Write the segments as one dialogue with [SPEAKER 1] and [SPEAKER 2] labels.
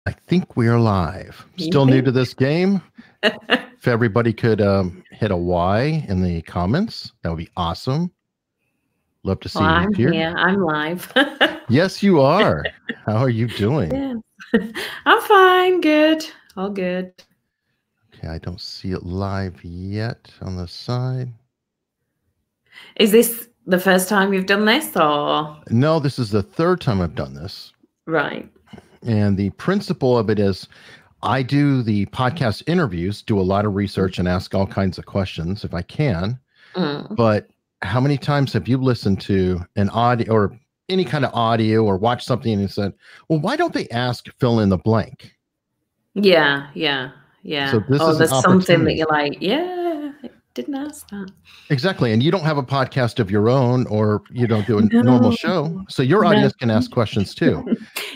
[SPEAKER 1] I think we are live. Still new to this game. If everybody could hit a Y in the comments, that would be awesome. Love to see you here.
[SPEAKER 2] Yeah, I'm live.
[SPEAKER 1] Yes, you are. How are you doing?
[SPEAKER 2] Yeah. I'm fine. Good. All good.
[SPEAKER 1] Okay, I don't see it live yet on the side.
[SPEAKER 2] Is this the first time you've done this, or?
[SPEAKER 1] No, this is the third time I've done this.
[SPEAKER 2] Right.
[SPEAKER 1] And the principle of it is I do the podcast interviews, do a lot of research and ask all kinds of questions if I can. But how many times have you listened to an audio or any kind of audio or watched something and said, well, why don't they ask fill in the blank?
[SPEAKER 2] Yeah.
[SPEAKER 1] So this is
[SPEAKER 2] there's something that
[SPEAKER 1] opportunity.
[SPEAKER 2] you're like, yeah, I didn't ask that.
[SPEAKER 1] Exactly. And you don't have a podcast of your own, or you don't do a normal show. So your audience can ask questions too.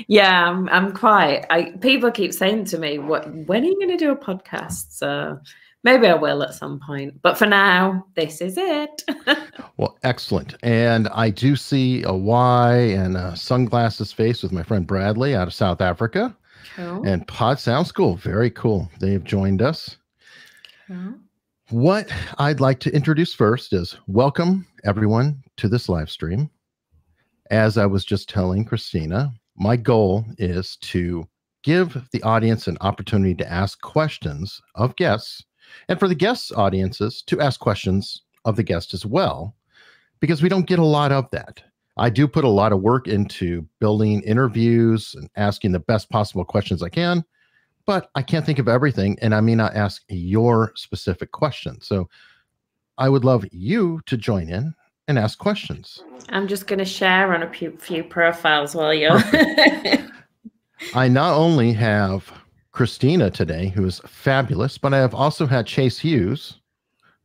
[SPEAKER 2] Yeah, I'm quite. People keep saying to me, when are you going to do a podcast? So maybe I will at some point. But for now, this is it.
[SPEAKER 1] Well, excellent. And I do see a Y and a sunglasses face with my friend Bradley out of South Africa.
[SPEAKER 2] Cool.
[SPEAKER 1] And Pod Sound School. Very cool. They've joined us.
[SPEAKER 2] Cool.
[SPEAKER 1] What I'd like to introduce first is welcome everyone to this live stream. As I was just telling Krystyna, my goal is to give the audience an opportunity to ask questions of guests, and for the guests' audiences to ask questions of the guest as well, because we don't get a lot of that. I do put a lot of work into building interviews and asking the best possible questions I can, but I can't think of everything, and I may not ask your specific question. So I would love you to join in and ask questions.
[SPEAKER 2] I'm just going to share on a few profiles while you're...
[SPEAKER 1] I not only have Krystyna today, who is fabulous, but I have also had Chase Hughes,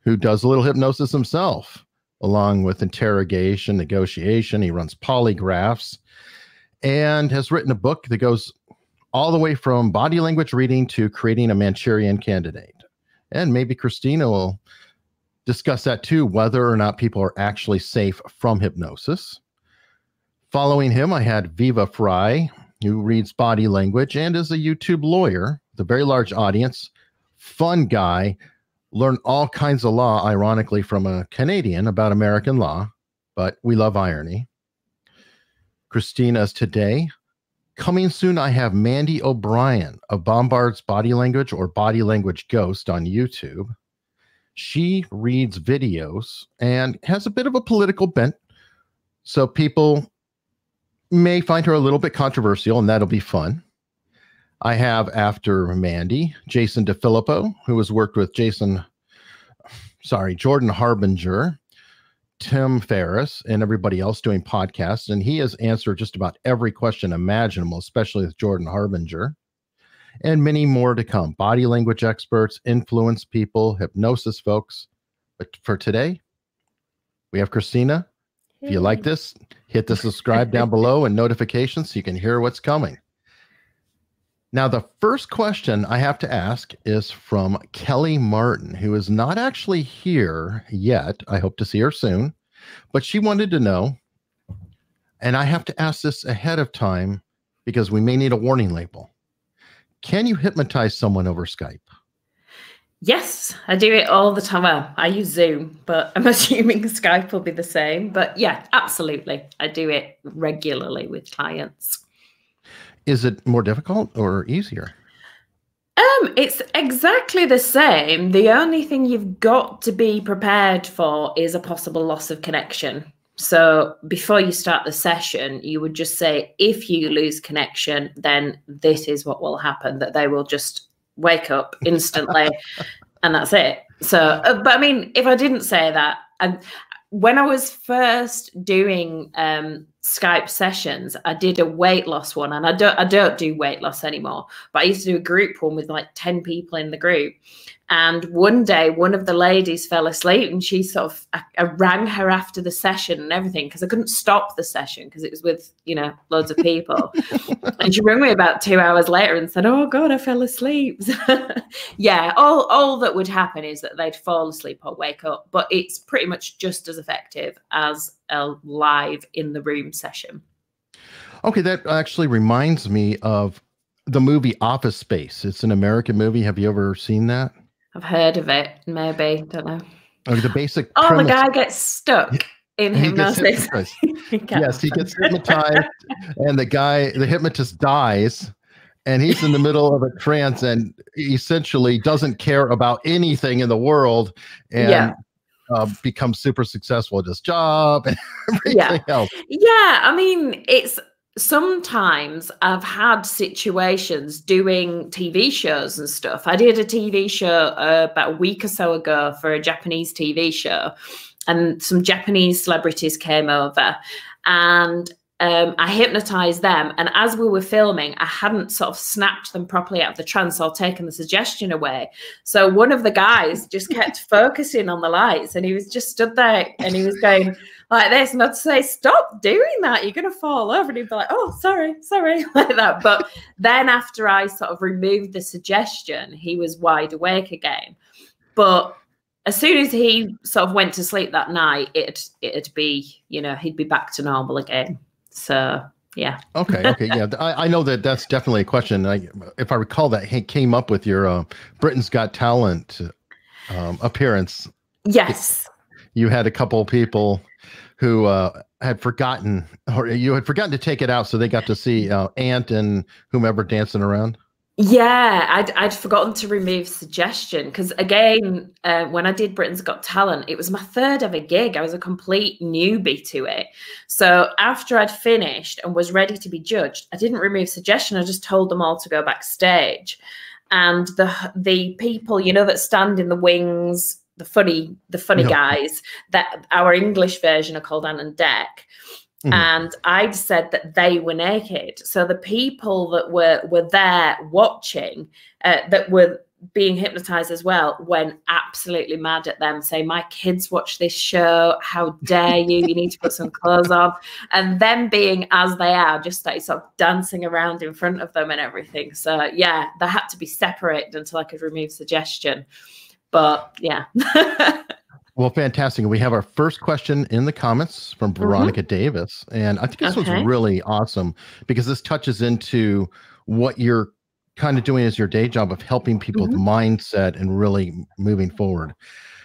[SPEAKER 1] who does a little hypnosis himself, along with interrogation, negotiation. He runs polygraphs and has written a book that goes all the way from body language reading to creating a Manchurian Candidate. And maybe Krystyna will discuss that too, whether or not people are actually safe from hypnosis. Following him, I had Viva Fry, who reads body language and is a YouTube lawyer with a very large audience, fun guy, learned all kinds of law, ironically, from a Canadian about American law, but we love irony. Krystyna's today. Coming soon, I have Mandy O'Brien of Bombard's Body Language or Body Language Ghost on YouTube. She reads videos and has a bit of a political bent, so people may find her a little bit controversial, and that'll be fun. I have, after Mandy, Jason DeFilippo, who has worked with Jordan Harbinger, Tim Ferriss, and everybody else doing podcasts, and he has answered just about every question imaginable, especially with Jordan Harbinger, and many more to come. Body language experts, influence people, hypnosis folks. But for today, we have Krystyna. If you like this, hit the subscribe down below and notifications so you can hear what's coming. Now, the first question I have to ask is from Kelly Martin, who is not actually here yet. I hope to see her soon, but she wanted to know, and I have to ask this ahead of time because we may need a warning label. Can you hypnotize someone over Skype?
[SPEAKER 2] Yes, I do it all the time. Well, I use Zoom, but I'm assuming Skype will be the same. But yeah, absolutely. I do it regularly with clients.
[SPEAKER 1] Is it more difficult or easier?
[SPEAKER 2] It's exactly the same. The only thing you've got to be prepared for is a possible loss of connection. So before you start the session, you would just say, if you lose connection, then this is what will happen, that they will just wake up instantly and that's it. So, but I mean, if I didn't say that, when I was first doing Skype sessions, I did a weight loss one, and I don't do weight loss anymore, but I used to do a group one with like 10 people in the group. And one day, one of the ladies fell asleep, and she sort of, I rang her after the session and everything, because I couldn't stop the session because it was with, loads of people. And she rang me about 2 hours later and said, oh God, I fell asleep. Yeah, all that would happen is that they'd fall asleep or wake up, but it's pretty much just as effective as a live in the room session.
[SPEAKER 1] Okay, that actually reminds me of the movie Office Space. It's an American movie. Have you ever seen that?
[SPEAKER 2] I've heard of it. Maybe. Don't know.
[SPEAKER 1] The basic
[SPEAKER 2] Oh,
[SPEAKER 1] premise,
[SPEAKER 2] the guy gets stuck in hypnosis.
[SPEAKER 1] Yes, he gets hypnotized, and the hypnotist dies, and he's in the middle of a trance and essentially doesn't care about anything in the world, and becomes super successful at his job and everything else.
[SPEAKER 2] Yeah, I mean, sometimes I've had situations doing TV shows and stuff. I did a TV show about a week or so ago for a Japanese TV show, and some Japanese celebrities came over, and I hypnotized them. And as we were filming, I hadn't sort of snapped them properly out of the trance or taken the suggestion away. So one of the guys just kept focusing on the lights, and he was just stood there and he was going like this, and I'd say, stop doing that, you're going to fall over. And he'd be like, oh, sorry, like that. But then after I sort of removed the suggestion, he was wide awake again. But as soon as he sort of went to sleep that night, it'd be, you know, he'd be back to normal again. So, yeah. Okay.
[SPEAKER 1] Yeah. I know that's definitely a question. If I recall, that he came up with your Britain's Got Talent appearance.
[SPEAKER 2] Yes.
[SPEAKER 1] You had a couple of people who had forgotten, or you had forgotten to take it out, so they got to see Ant and whomever dancing around.
[SPEAKER 2] Yeah, I'd forgotten to remove suggestion because, again, when I did Britain's Got Talent, it was my third ever gig. I was a complete newbie to it. So after I'd finished and was ready to be judged, I didn't remove suggestion. I just told them all to go backstage. And the people, you know, that stand in the wings, the funny guys, that our English version are called Ann and Dec. Mm-hmm. And I'd said that they were naked. So the people that were there watching, that were being hypnotized as well, went absolutely mad at them, saying, my kids watch this show. How dare you? You need to put some clothes on. And them being as they are, just started sort of dancing around in front of them and everything. So yeah, they had to be separated until I could remove suggestion. But yeah.
[SPEAKER 1] Well, fantastic. We have our first question in the comments from Veronica Davis. And I think this one's really awesome because this touches into what you're kind of doing as your day job of helping people with mindset and really moving forward.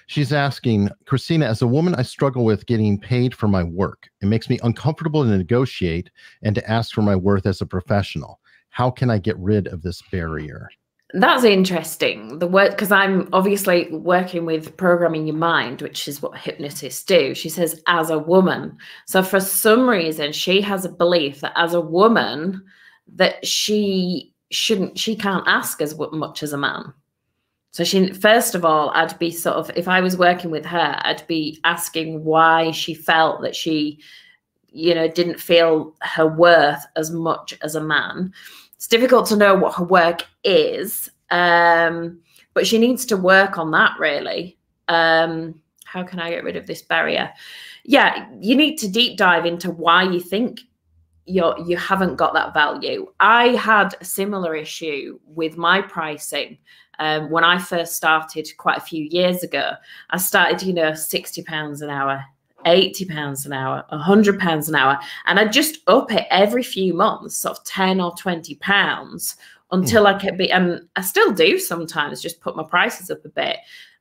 [SPEAKER 1] She's asking, Krystyna, as a woman, I struggle with getting paid for my work. It makes me uncomfortable to negotiate and to ask for my worth as a professional. How can I get rid of this barrier?
[SPEAKER 2] That's interesting. The word, because I'm obviously working with programming your mind, which is what hypnotists do. She says, as a woman. So for some reason, she has a belief that as a woman, that she can't ask as much as a man. So first of all, I'd be sort of, if I was working with her, I'd be asking why she felt that she, you know, didn't feel her worth as much as a man. It's difficult to know what her work is, but she needs to work on that, really. How can I get rid of this barrier? Yeah, you need to deep dive into why you think you haven't got that value. I had a similar issue with my pricing. When I first started quite a few years ago, I started, you know, £60 an hour, £80 an hour, £100 an hour. And I just up it every few months, sort of 10 or 20 pounds until I could be, and I still do sometimes just put my prices up a bit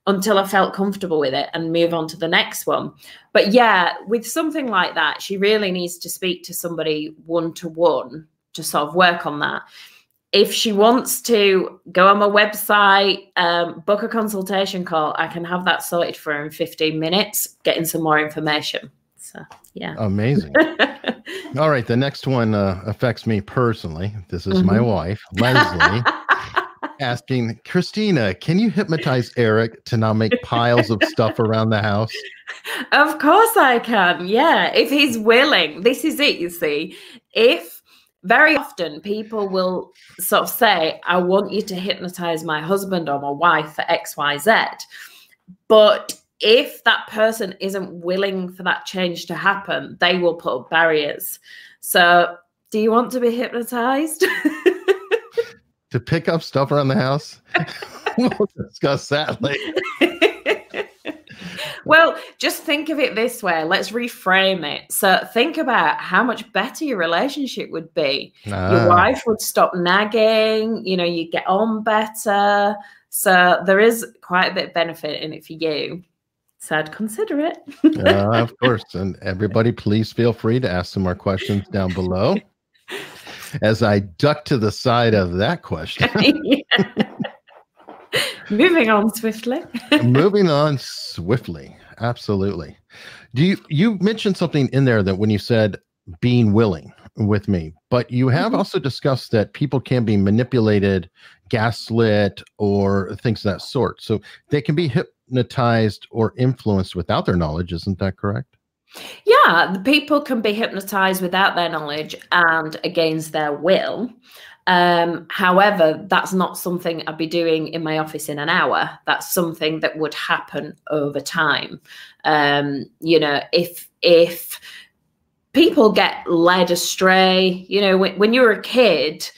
[SPEAKER 2] until I felt comfortable with it and move on to the next one. But yeah, with something like that, she really needs to speak to somebody one-to-one to sort of work on that. If she wants to go on my website, book a consultation call, I can have that sorted for her in 15 minutes, getting some more information. So, yeah.
[SPEAKER 1] Amazing. All right. The next one affects me personally. This is my wife, Leslie, asking, Krystyna, can you hypnotize Eric to not make piles of stuff around the house?
[SPEAKER 2] Of course I can. Yeah. If he's willing. This is it, you see. Very often people will sort of say, I want you to hypnotize my husband or my wife for X, Y, Z. But if that person isn't willing for that change to happen, they will put up barriers. So do you want to be hypnotized?
[SPEAKER 1] To pick up stuff around the house? We'll discuss that later.
[SPEAKER 2] Well, just think of it this way. Let's reframe it. So think about how much better your relationship would be. Your wife would stop nagging, you know, you get on better. So there is quite a bit of benefit in it for you. So I'd consider it.
[SPEAKER 1] Of course. And everybody, please feel free to ask some more questions down below. As I duck to the side of that question.
[SPEAKER 2] Moving on swiftly.
[SPEAKER 1] Moving on swiftly. Absolutely. You mentioned something in there that when you said being willing with me, but you have also discussed that people can be manipulated, gaslit, or things of that sort. So they can be hypnotized or influenced without their knowledge. Isn't that correct?
[SPEAKER 2] Yeah, the people can be hypnotized without their knowledge and against their will. However, that's not something I'd be doing in my office in an hour. That's something that would happen over time. You know, if people get led astray, you know, when you were a kid,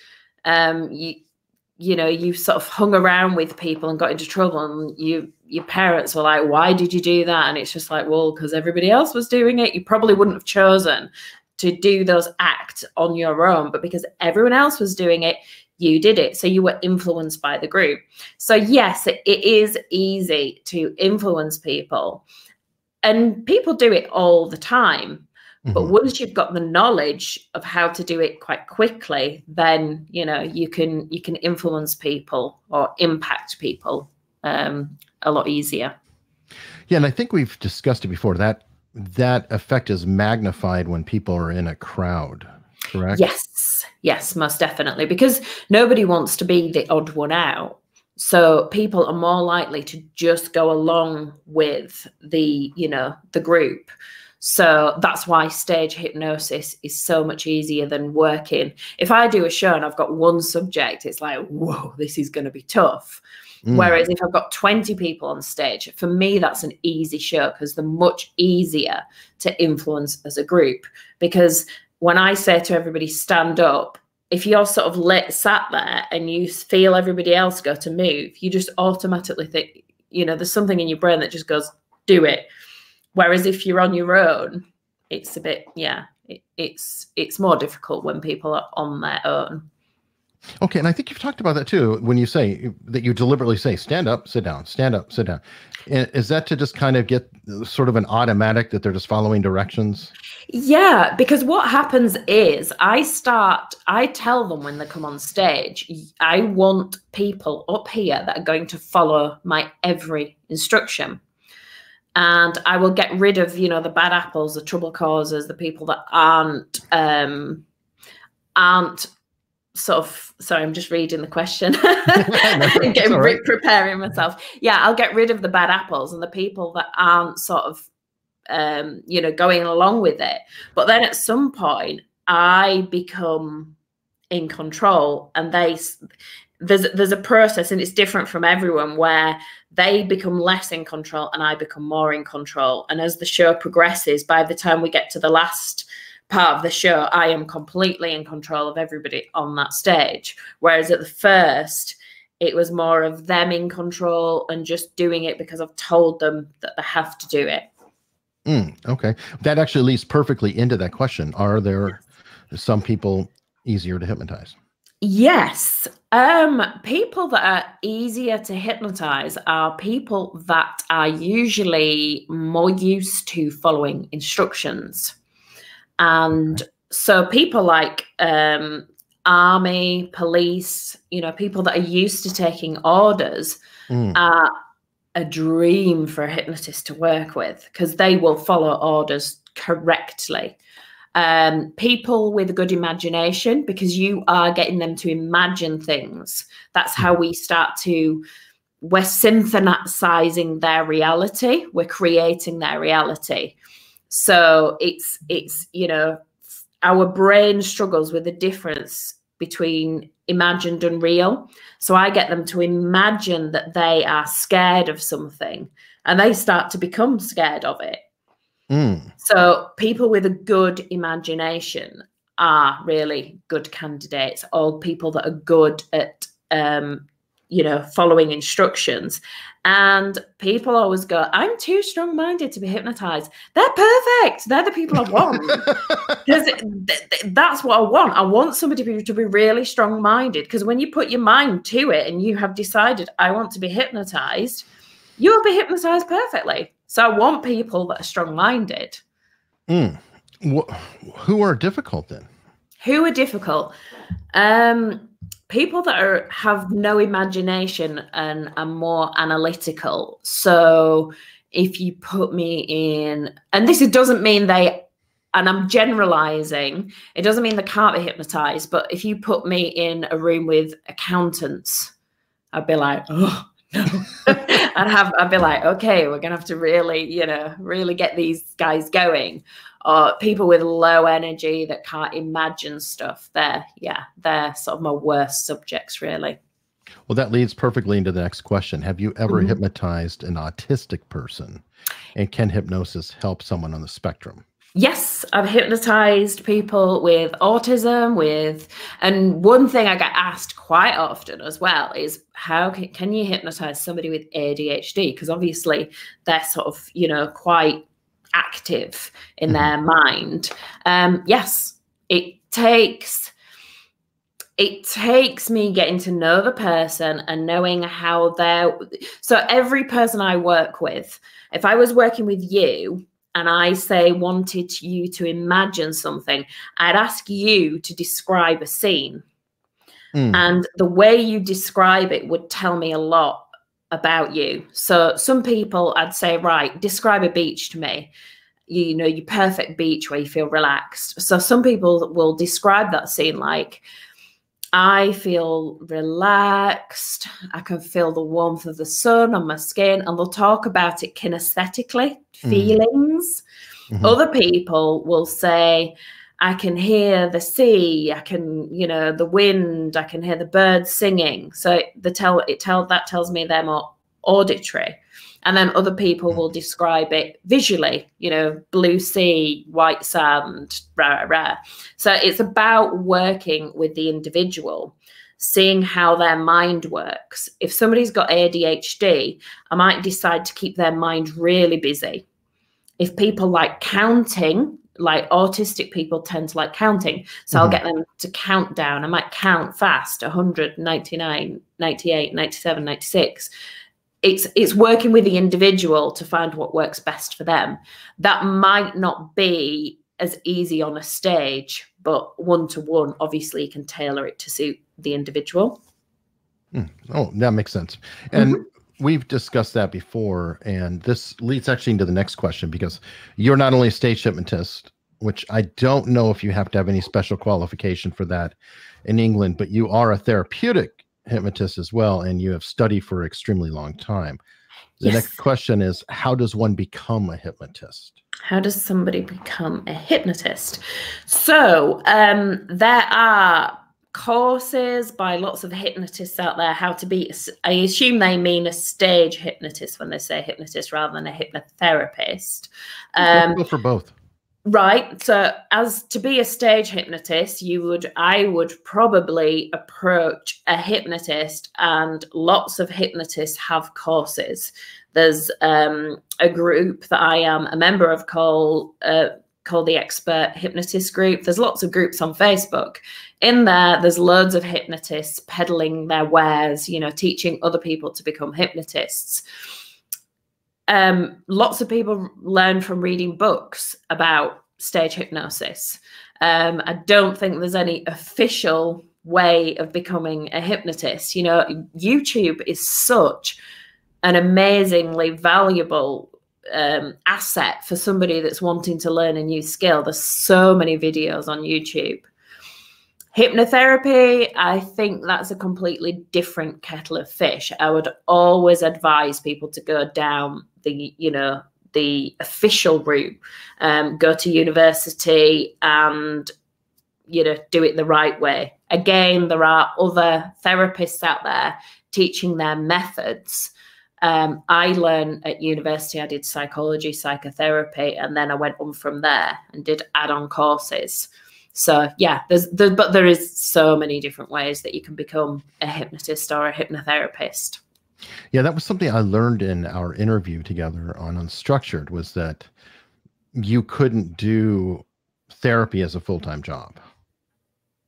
[SPEAKER 2] you know, you sort of hung around with people and got into trouble, and your parents were like, why did you do that? And it's just like, well, because everybody else was doing it. You probably wouldn't have chosen to do those acts on your own, but because everyone else was doing it, you did it. So you were influenced by the group. So yes, it is easy to influence people, and people do it all the time. But once you've got the knowledge of how to do it quite quickly, then, you know, you can influence people or impact people a lot easier.
[SPEAKER 1] Yeah, and I think we've discussed it before, that effect is magnified when people are in a crowd, correct? Yes, most definitely, because nobody wants to be the odd one out.
[SPEAKER 2] So people are more likely to just go along with the, you know, the group. So that's why stage hypnosis is so much easier than working. If I do a show and I've got one subject, it's like, whoa, this is going to be tough. Whereas if I've got 20 people on stage, for me, that's an easy show because they're much easier to influence as a group. Because when I say to everybody, stand up, if you're sort of sat there and you feel everybody else go to move, you just automatically think, you know, there's something in your brain that just goes, do it. Whereas if you're on your own, it's a bit, it's more difficult when people are on their own.
[SPEAKER 1] Okay, and I think you've talked about that too, when you say that you deliberately say, stand up, sit down, stand up, sit down. And is that to just kind of get sort of an automatic that they're just following directions?
[SPEAKER 2] Yeah, because what happens is I tell them when they come on stage, I want people up here that are going to follow my every instruction. And I will get rid of, you know, the bad apples, the trouble causers, the people that aren't sort of, sorry, I'm just reading the question. Preparing myself. Yeah, I'll get rid of the bad apples and the people that aren't sort of, you know, going along with it. But then at some point, I become in control, and there's a process, and it's different from everyone, where they become less in control and I become more in control. And as the show progresses, by the time we get to the last part of the show, I am completely in control of everybody on that stage. Whereas at the first, it was more of them in control and just doing it because I've told them that they have to do it.
[SPEAKER 1] Okay. That actually leads perfectly into that question. Are there some people easier to hypnotize?
[SPEAKER 2] Yes. People that are easier to hypnotize are people that are usually more used to following instructions. And so people like army, police, you know, people that are used to taking orders are a dream for a hypnotist to work with, because they will follow orders correctly. People with a good imagination, because you are getting them to imagine things. That's how we're synthesizing their reality. We're creating their reality. So it's, you know, our brain struggles with the difference between imagined and real. So I get them to imagine that they are scared of something, and they start to become scared of it. So people with a good imagination are really good candidates, or people that are good at you know, following instructions. And people always go, I'm too strong-minded to be hypnotized. They're perfect. They're the people I want. Because that's what I want. I want somebody to be really strong-minded, because when you put your mind to it and you have decided, I want to be hypnotized, you will be hypnotized perfectly. So I want people that are strong-minded.
[SPEAKER 1] Who are difficult then?
[SPEAKER 2] Who are difficult? People that have no imagination and are more analytical. So if you put me in, and this doesn't mean and I'm generalizing, it doesn't mean they can't be hypnotized, but if you put me in a room with accountants, I'd be like, oh, no. I'd be like, okay, we're going to have to really, you know, really get these guys going. Or people with low energy that can't imagine stuff. They're sort of my worst subjects, really.
[SPEAKER 1] Well, that leads perfectly into the next question. Have you ever hypnotized an autistic person? And can hypnosis help someone on the spectrum?
[SPEAKER 2] Yes, I've hypnotized people with autism, and one thing I get asked quite often as well is, how can you hypnotize somebody with ADHD? Because obviously they're sort of, you know, quite active in their mind. Yes, it takes me getting to know the person and knowing how so every person I work with, if I was working with you and I wanted you to imagine something, I'd ask you to describe a scene. And the way you describe it would tell me a lot about you. So some people I'd say, right, describe a beach to me, you know, your perfect beach where you feel relaxed. So some people will describe that scene like, I feel relaxed, I can feel the warmth of the sun on my skin, and they'll talk about it kinesthetically, feelings. Other people will say, I can hear the sea, I can, you know, the wind, I can hear the birds singing. So that tells me they're more auditory. And then other people will describe it visually, you know, blue sea, white sand, rah, rah. So it's about working with the individual, seeing how their mind works. If somebody's got ADHD, I might decide to keep their mind really busy. If people like counting, like autistic people tend to like counting. So I'll get them to count down. I might count fast, 100, 99, 98, 97, 96. It's working with the individual to find what works best for them. That might not be as easy on a stage, but one-to-one, obviously you can tailor it to suit the individual.
[SPEAKER 1] Oh, that makes sense. And we've discussed that before, and this leads actually into the next question, because you're not only a stage hypnotist, which I don't know if you have to have any special qualification for that in England, but you are a therapeutic hypnotist as well, and you have studied for an extremely long time. The next question is, how does one become a hypnotist?
[SPEAKER 2] How does somebody become a hypnotist? So there are courses by lots of hypnotists out there, how to be, I assume they mean a stage hypnotist when they say hypnotist rather than a hypnotherapist.
[SPEAKER 1] Go for both.
[SPEAKER 2] Right. So as to be a stage hypnotist, I would probably approach a hypnotist, and lots of hypnotists have courses. There's a group that I am a member of called the Expert Hypnotist Group. There's lots of groups on Facebook. In there's loads of hypnotists peddling their wares, you know, teaching other people to become hypnotists. Lots of people learn from reading books about stage hypnosis. I don't think there's any official way of becoming a hypnotist. You know, YouTube is such an amazingly valuable asset for somebody that's wanting to learn a new skill. There's so many videos on YouTube. Hypnotherapy, I think that's a completely different kettle of fish. I would always advise people to go down the official route, go to university and, you know, do it the right way. Again, there are other therapists out there teaching their methods. I learned at university, I did psychology, psychotherapy, and then I went on from there and did add-on courses. So yeah, but there is so many different ways that you can become a hypnotist or a hypnotherapist.
[SPEAKER 1] Yeah, that was something I learned in our interview together on Unstructured, was that you couldn't do therapy as a full-time job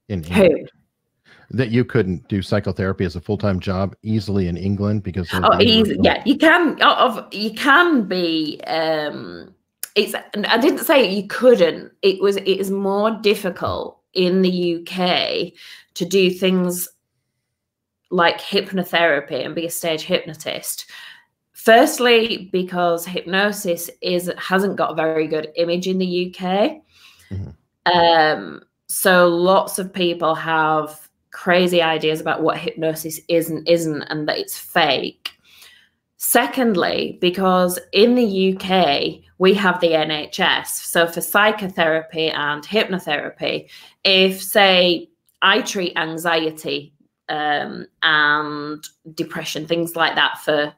[SPEAKER 1] in England. That you couldn't do psychotherapy as a full-time job easily in England because
[SPEAKER 2] easy. Yeah, you can. You can be. It's. I didn't say you couldn't. It is more difficult in the UK to do things like hypnotherapy and be a stage hypnotist. Firstly, because hypnosis hasn't got a very good image in the UK. Mm-hmm. So lots of people have crazy ideas about what hypnosis is and isn't, and that it's fake. Secondly, because in the UK, we have the NHS. So for psychotherapy and hypnotherapy, if, say, I treat anxiety and depression, things like that for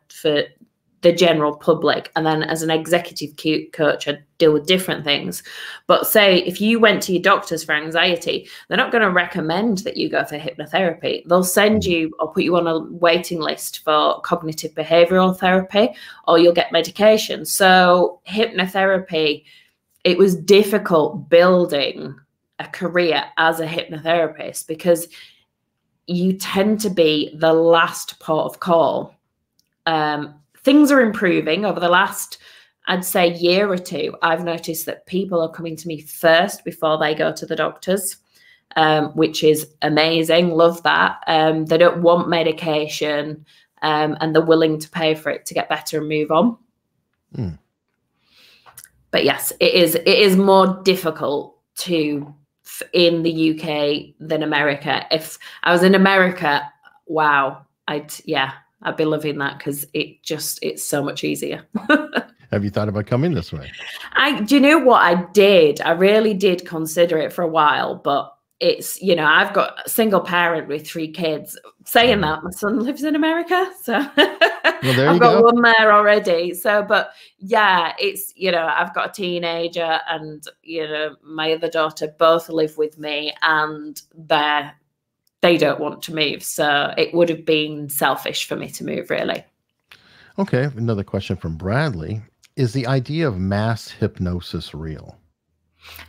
[SPEAKER 2] the general public, and then as an executive coach, I deal with different things. But say if you went to your doctors for anxiety, they're not going to recommend that you go for hypnotherapy. They'll send you or put you on a waiting list for cognitive behavioral therapy, or you'll get medication. So hypnotherapy, it was difficult building a career as a hypnotherapist because you tend to be the last port of call. Things are improving over the last, I'd say, year or two. I've noticed that people are coming to me first before they go to the doctors, which is amazing. Love that. They don't want medication, and they're willing to pay for it to get better and move on. Mm. But yes, it is more difficult in the UK than America. If I was in America, wow, I'd be loving that because it's so much easier.
[SPEAKER 1] Have you thought about coming this way?
[SPEAKER 2] Do you know what I did? I really did consider it for a while, but it's, I've got a single parent with 3 kids. Saying that, my son lives in America, so well, I've got one there already. So, but yeah, it's, I've got a teenager and, my other daughter both live with me, and they don't want to move. So it would have been selfish for me to move, really.
[SPEAKER 1] Okay. Another question from Bradley. Is the idea of mass hypnosis real?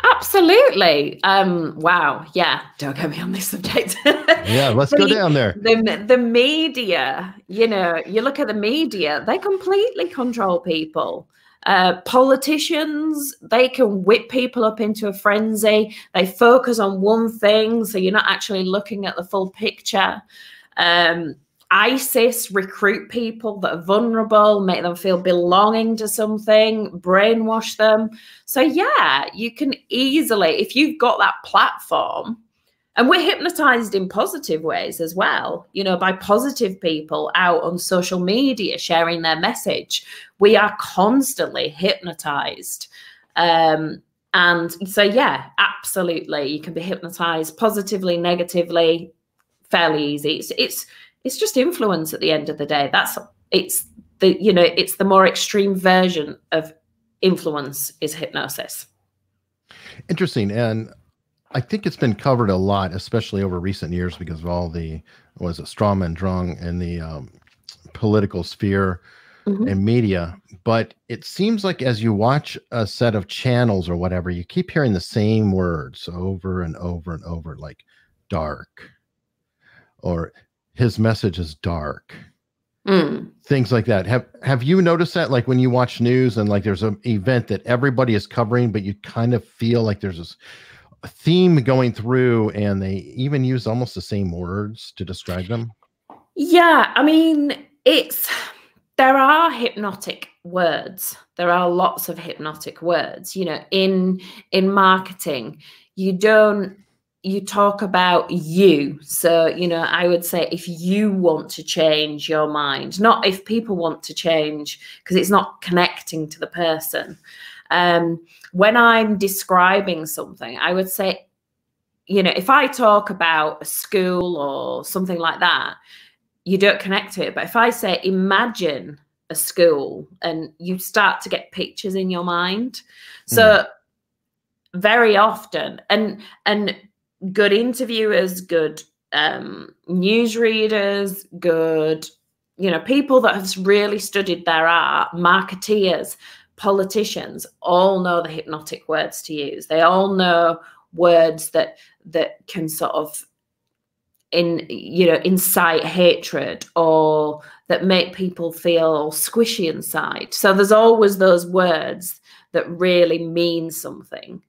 [SPEAKER 2] Absolutely. Wow. Yeah. Don't get me on this subject.
[SPEAKER 1] Yeah, let's go down there.
[SPEAKER 2] The media, you look at the media, they completely control people. Politicians, they can whip people up into a frenzy. They focus on one thing, so you're not actually looking at the full picture. ISIS recruit people that are vulnerable, make them feel belonging to something, brainwash them. So yeah, you can easily, if you've got that platform, and we're hypnotized in positive ways as well, by positive people out on social media sharing their message. We are constantly hypnotized. And so, yeah, absolutely. You can be hypnotized positively, negatively, fairly easy. It's just influence at the end of the day. It's the more extreme version of influence is hypnosis.
[SPEAKER 1] Interesting. And I think it's been covered a lot, especially over recent years, because of all the, strawman drung in the political sphere and media. But it seems like as you watch a set of channels or whatever, you keep hearing the same words over and over and over, like dark, or his message is dark. Things like that. Have you noticed that, like when you watch news and like there's an event that everybody is covering, but you kind of feel like there's this theme going through, and they even use almost the same words to describe them?
[SPEAKER 2] Yeah, I mean, there are hypnotic words. There are lots of hypnotic words. In marketing, you talk about you. So, I would say if you want to change your mind, not if people want to change, because it's not connecting to the person. When I'm describing something, I would say, if I talk about a school or something like that, you don't connect to it. But if I say, imagine a school, and you start to get pictures in your mind. So very often. And good interviewers, good newsreaders, good, people that have really studied their art, marketeers, politicians, all know the hypnotic words to use. They all know words that can sort of incite hatred, or that make people feel squishy inside. So there's always those words that really mean something.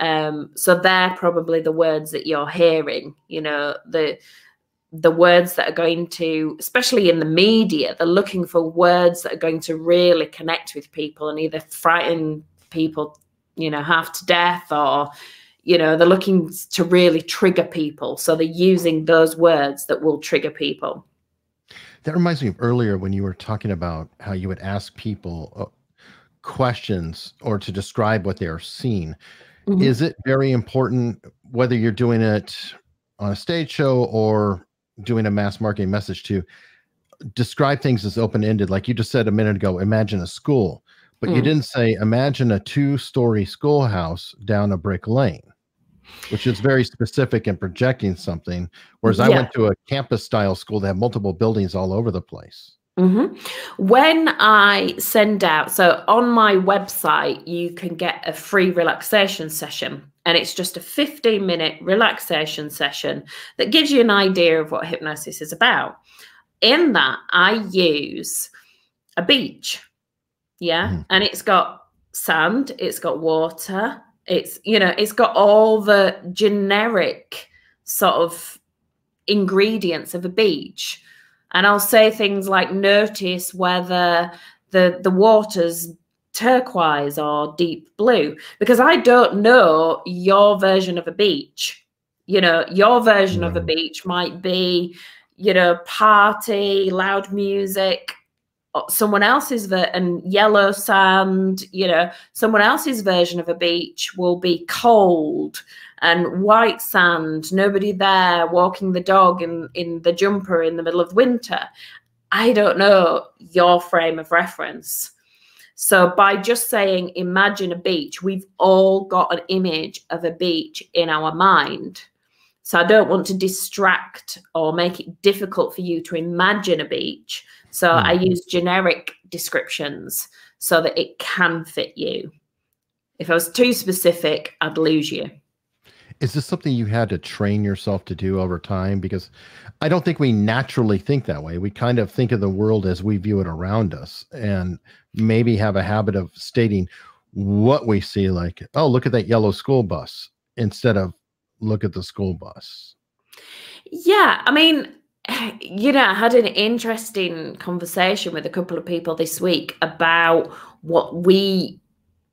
[SPEAKER 2] So they're probably the words that you're hearing, the words that are going to, especially in the media, they're looking for words that are going to really connect with people and either frighten people, half to death, or they're looking to really trigger people. So they're using those words that will trigger people.
[SPEAKER 1] That reminds me of earlier when you were talking about how you would ask people questions or to describe what they are seeing. Mm-hmm. Is it very important, whether you're doing it on a stage show or doing a mass marketing message, to describe things as open-ended? Like you just said a minute ago, imagine a school, but you didn't say imagine a 2-story schoolhouse down a brick lane, which is very specific and projecting something. Whereas I went to a campus style school that had multiple buildings all over the place.
[SPEAKER 2] Mm-hmm. When I send out, so on my website, you can get a free relaxation session, and it's just a 15-minute relaxation session that gives you an idea of what hypnosis is about. In that, I use a beach. Yeah. And it's got sand, it's got water, it's got all the generic sort of ingredients of a beach. And I'll say things like, notice whether the water's turquoise or deep blue, because I don't know your version of a beach. Your version of a beach might be, party, loud music. Someone else's and yellow sand, someone else's version of a beach will be cold and white sand, nobody there, walking the dog in the jumper in the middle of winter. I don't know your frame of reference. So by just saying imagine a beach, we've all got an image of a beach in our mind. So I don't want to distract or make it difficult for you to imagine a beach. So I use generic descriptions so that it can fit you. If I was too specific, I'd lose you.
[SPEAKER 1] Is this something you had to train yourself to do over time? Because I don't think we naturally think that way. We kind of think of the world as we view it around us, and maybe have a habit of stating what we see, like, oh, look at that yellow school bus, instead of look at the school bus.
[SPEAKER 2] Yeah, I mean, I had an interesting conversation with a couple of people this week about what we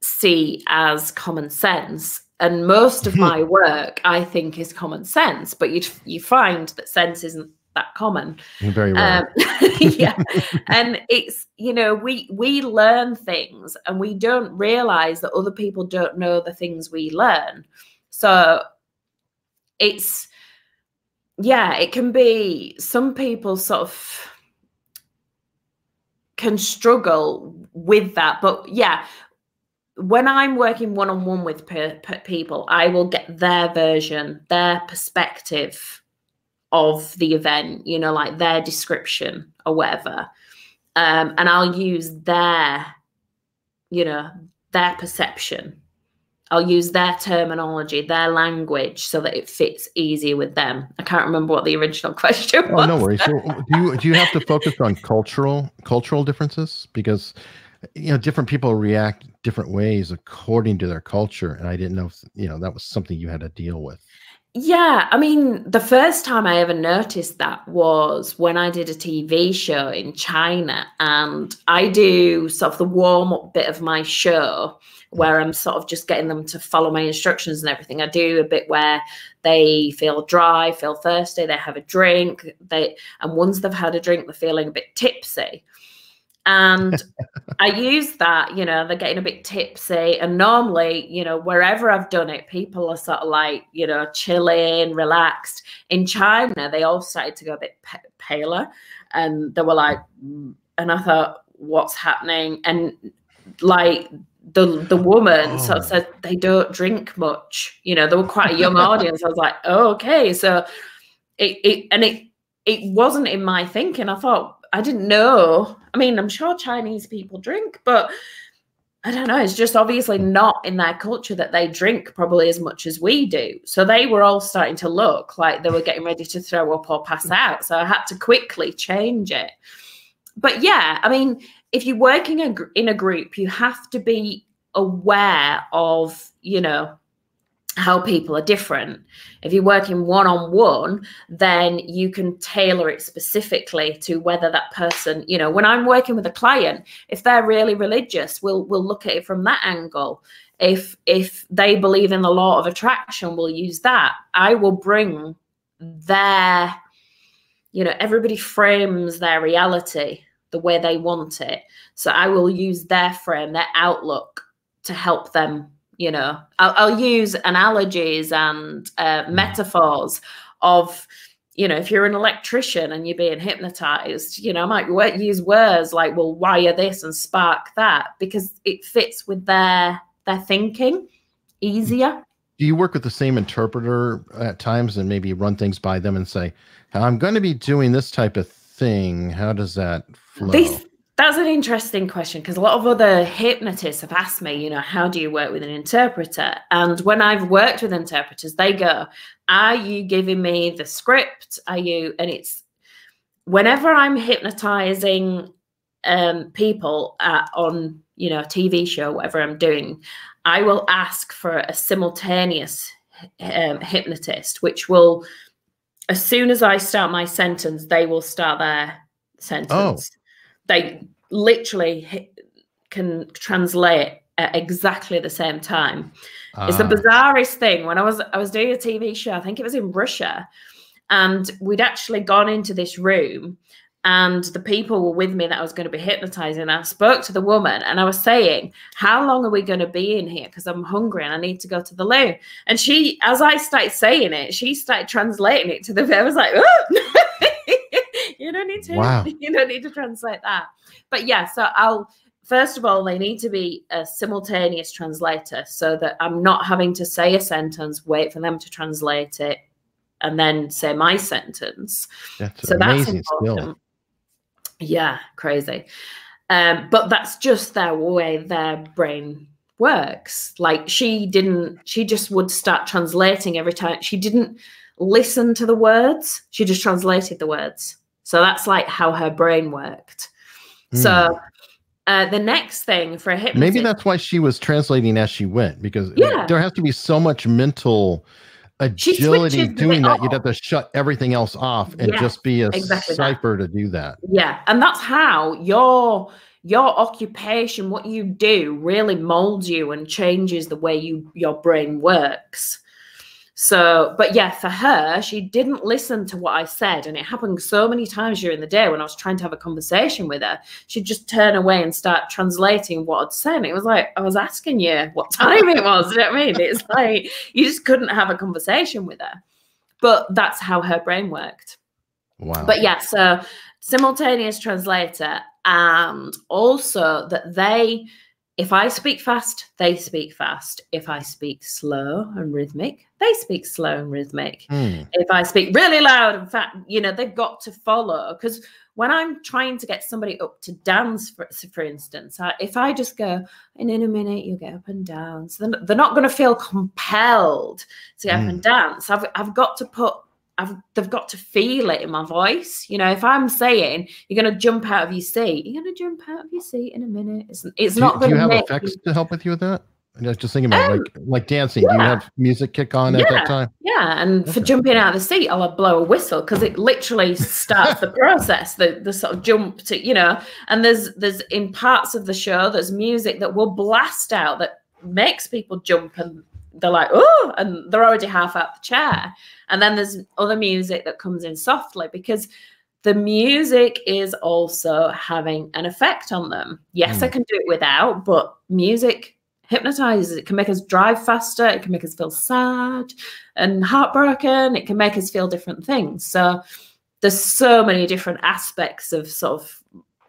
[SPEAKER 2] see as common sense. And most of my work, I think, is common sense, but you find that sense isn't that common.
[SPEAKER 1] Very rare.
[SPEAKER 2] Yeah. And it's, we learn things and we don't realize that other people don't know the things we learn. So it's, it can be, some people sort of can struggle with that. But yeah, when I'm working one-on-one with people, I will get their version, their perspective of the event, like their description or whatever. And I'll use their, their perception. I'll use their terminology, their language, so that it fits easier with them. I can't remember what the original question was.
[SPEAKER 1] Oh, no worries. So do you have to focus on cultural differences? Because different people react different ways according to their culture. And I didn't know if, that was something you had to deal with.
[SPEAKER 2] Yeah. I mean, the first time I ever noticed that was when I did a TV show in China, and I do sort of the warm up bit of my show where I'm sort of just getting them to follow my instructions and everything. I do a bit where they feel dry, feel thirsty, they have a drink, and once they've had a drink, they're feeling a bit tipsy. And I use that, they're getting a bit tipsy. And normally, wherever I've done it, people are sort of like, chilling, relaxed. In China, they all started to go a bit paler. And they were like, and I thought, what's happening? And like, the woman sort of said they don't drink much. You know, they were quite a young audience. I was like, oh, okay. So it wasn't in my thinking. I thought, I didn't know. I mean, I'm sure Chinese people drink, but I don't know. It's just obviously not in their culture that they drink probably as much as we do. So they were all starting to look like they were getting ready to throw up or pass out. So I had to quickly change it. But yeah, I mean, if you're working in a group, you have to be aware of, you know, how people are different. If you're working one-on-one, then you can tailor it specifically to whether that person, you know, when I'm working with a client, if they're really religious, we'll look at it from that angle. If they believe in the law of attraction, we'll use that. I will bring their, you know, everybody frames their reality the way they want it. So I will use their frame, their outlook to help them. You know, I'll use analogies and metaphors of, you know, if you're an electrician and you're being hypnotized, you know, I might use words like, well, wire this and spark that, because it fits with their thinking easier.
[SPEAKER 1] Do you work with the same interpreter at times and maybe run things by them and say, I'm going to be doing this type of thing. How does that flow?
[SPEAKER 2] That's an interesting question, because a lot of other hypnotists have asked me, you know, how do you work with an interpreter? And when I've worked with interpreters, they go, are you giving me the script? Are you? And it's whenever I'm hypnotizing people on, you know, a TV show, whatever I'm doing, I will ask for a simultaneous hypnotist, which will, as soon as I start my sentence, they will start their sentence. Oh. They literally can translate at exactly the same time. It's the bizarrest thing. When I was doing a TV show, I think it was in Russia, and we'd actually gone into this room, and the people were with me that I was going to be hypnotizing. I spoke to the woman and I was saying, how long are we going to be in here? Because I'm hungry and I need to go to the loo. And she, as I started saying it, she started translating it to the, I was like, oh, you don't need to, you don't need to translate that. But yeah, so first of all, they need to be a simultaneous translator so that I'm not having to say a sentence, wait for them to translate it, and then say my sentence.
[SPEAKER 1] That's amazing skill.
[SPEAKER 2] Yeah, crazy. But that's just their way their brain works. Like she just would start translating every time. She didn't listen to the words. She just translated the words. So that's like how her brain worked. So the next thing for a hypnotist.
[SPEAKER 1] Maybe that's why she was translating as she went, because there has to be so much mental agility doing that. You'd have to shut everything else off and just be a cipher to do that.
[SPEAKER 2] Yeah. And that's how your occupation, what you do, really molds you and changes the way your brain works. So, but yeah, for her, she didn't listen to what I said. And it happened so many times during the day when I was trying to have a conversation with her. She'd just turn away and start translating what I'd said. And it was like, I was asking you what time it was. You know what I mean? It's like, you just couldn't have a conversation with her. But that's how her brain worked.
[SPEAKER 1] Wow.
[SPEAKER 2] But yeah, so simultaneous translator, and also that if I speak fast, they speak fast. If I speak slow and rhythmic, they speak slow and rhythmic. If I speak really loud and fat, you know, they've got to follow. Because when I'm trying to get somebody up to dance, for instance, if I just go, and in a minute you get up and dance, then they're not going to feel compelled to get up and dance. I've got to put, they've got to feel it in my voice. You know, if I'm saying you're going to jump out of your seat, you're going to jump out of your seat in a minute. It's not going to.
[SPEAKER 1] Do you have effects to help with you with that? I'm just thinking about like dancing. Do you have music kick on at that time?
[SPEAKER 2] Yeah, and for jumping out of the seat, I'll blow a whistle because it literally starts the process. The sort of jump to, you know. And there's in parts of the show there's music that will blast out that makes people jump, and they're like, oh, and they're already half out the chair. And then there's other music that comes in softly because the music is also having an effect on them. Yes, I can do it without, but music hypnotizes. It can make us drive faster. It can make us feel sad and heartbroken. It can make us feel different things. So there's so many different aspects of sort of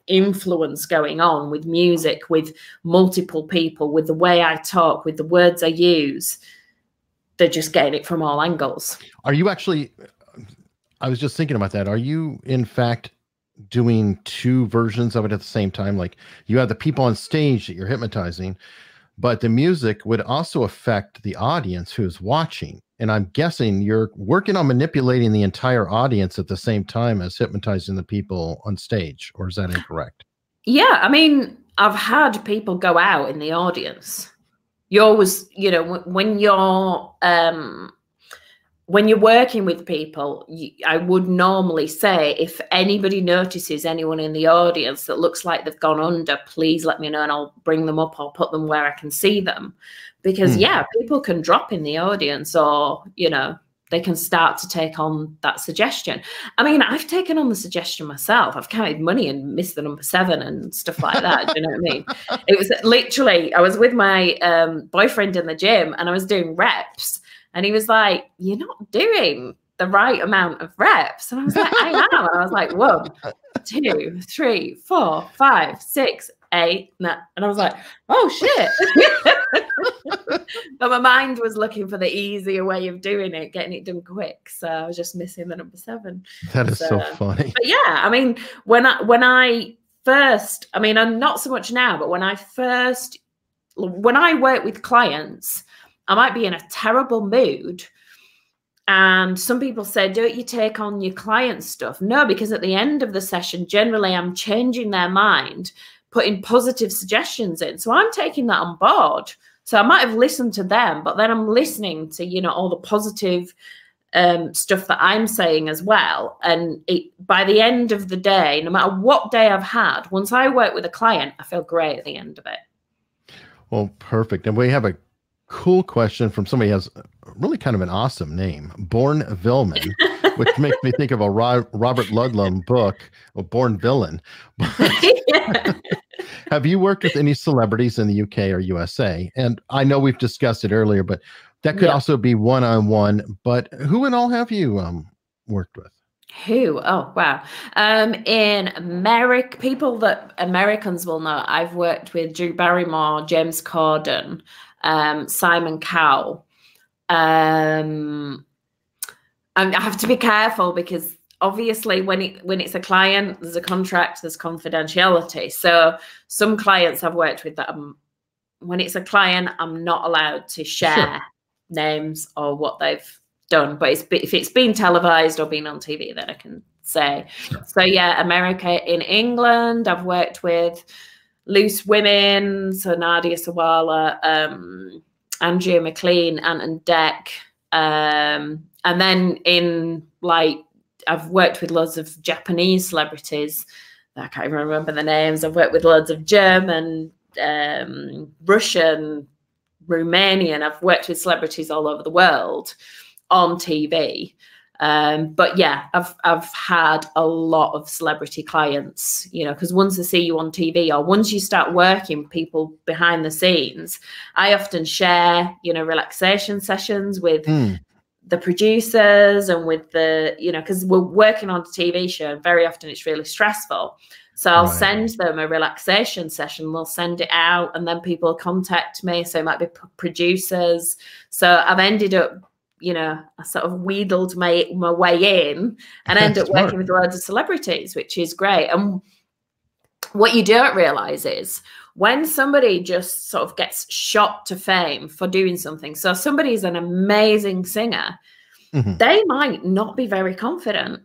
[SPEAKER 2] influence going on with music, with multiple people, with the way I talk, with the words I use. They're just getting it from all angles.
[SPEAKER 1] Are you actually, I was just thinking about that. Are you in fact doing two versions of it at the same time? Like you have the people on stage that you're hypnotizing, but the music would also affect the audience who's watching. And I'm guessing you're working on manipulating the entire audience at the same time as hypnotizing the people on stage, or is that incorrect?
[SPEAKER 2] Yeah, I mean, I've had people go out in the audience. You always, you know, when you're working with people, I would normally say, if anybody notices anyone in the audience that looks like they've gone under, please let me know and I'll bring them up or put them where I can see them. Because, yeah, people can drop in the audience, or, you know, they can start to take on that suggestion. I mean, I've taken on the suggestion myself. I've counted money and missed the number 7 and stuff like that. Do you know what I mean? It was literally, I was with my boyfriend in the gym and I was doing reps. And he was like, "You're not doing the right amount of reps." And I was like, "I am." And I was like, 1, 2, 3, 4, 5, 6, 8. And I was like, "Oh, shit." But my mind was looking for the easier way of doing it, getting it done quick. So I was just missing the number 7.
[SPEAKER 1] That is so funny.
[SPEAKER 2] But yeah, I mean, when I first, I mean, I'm not so much now, but when I work with clients, I might be in a terrible mood. And some people say, don't you take on your client stuff? No, because at the end of the session, generally I'm changing their mind, putting positive suggestions in. So I'm taking that on board. So I might have listened to them, but then I'm listening to, you know, all the positive stuff that I'm saying as well. And by the end of the day, no matter what day I've had, once I work with a client, I feel great at the end of it.
[SPEAKER 1] Well, perfect. And we have a cool question from somebody who has really kind of an awesome name, Born Villman, which makes me think of a Robert Ludlum book, Born Villain.
[SPEAKER 2] Yeah.
[SPEAKER 1] Have you worked with any celebrities in the UK or USA? And I know we've discussed it earlier, but that could also be one-on-one. But who and all have you worked with?
[SPEAKER 2] Who? Oh, wow. In America, people that Americans will know, I've worked with Drew Barrymore, James Corden, Simon Cowell. And I have to be careful because obviously when it's a client, there's a contract, there's confidentiality. So some clients I've worked with that when it's a client, I'm not allowed to share names or what they've done. But if it's been televised or been on TV, then I can say. So yeah, America. In England, I've worked with Loose Women, so Nadia Sawala, Andrea McLean, Ant and Dec. And then in I've worked with loads of Japanese celebrities. I can't even remember the names. I've worked with loads of German, Russian, Romanian. I've worked with celebrities all over the world on TV. But yeah, I've had a lot of celebrity clients, you know, because once they see you on TV or once you start working people behind the scenes, I often share, you know, relaxation sessions with the producers and with the, you know, because we're working on a TV show and very often it's really stressful. So I'll send them a relaxation session. We'll send it out and then people contact me. So it might be producers. So I've ended up, you know, I sort of wheedled my way in and end up working with loads of celebrities, which is great. And what you don't realize is when somebody just sort of gets shot to fame for doing something. So somebody is an amazing singer. They might not be very confident.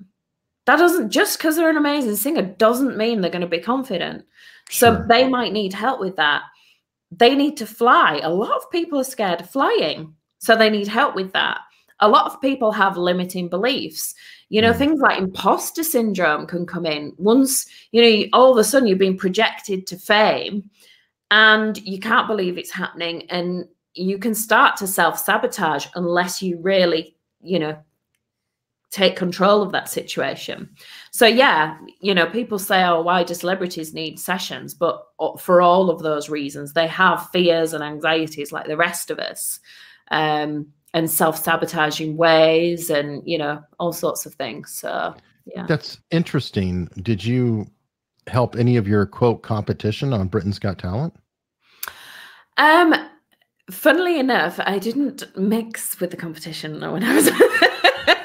[SPEAKER 2] That doesn't, just because they're an amazing singer doesn't mean they're going to be confident. So they might need help with that. They need to fly. A lot of people are scared of flying. So they need help with that. A lot of people have limiting beliefs. You know, things like imposter syndrome can come in. Once, you know, all of a sudden you've been projected to fame and you can't believe it's happening. And you can start to self-sabotage unless you really, you know, take control of that situation. So yeah, you know, people say, oh, why do celebrities need sessions? But for all of those reasons, they have fears and anxieties like the rest of us. And self-sabotaging ways and, you know, all sorts of things. So, yeah.
[SPEAKER 1] That's interesting. Did you help any of your quote competition on Britain's Got Talent?
[SPEAKER 2] Funnily enough, I didn't mix with the competition when I was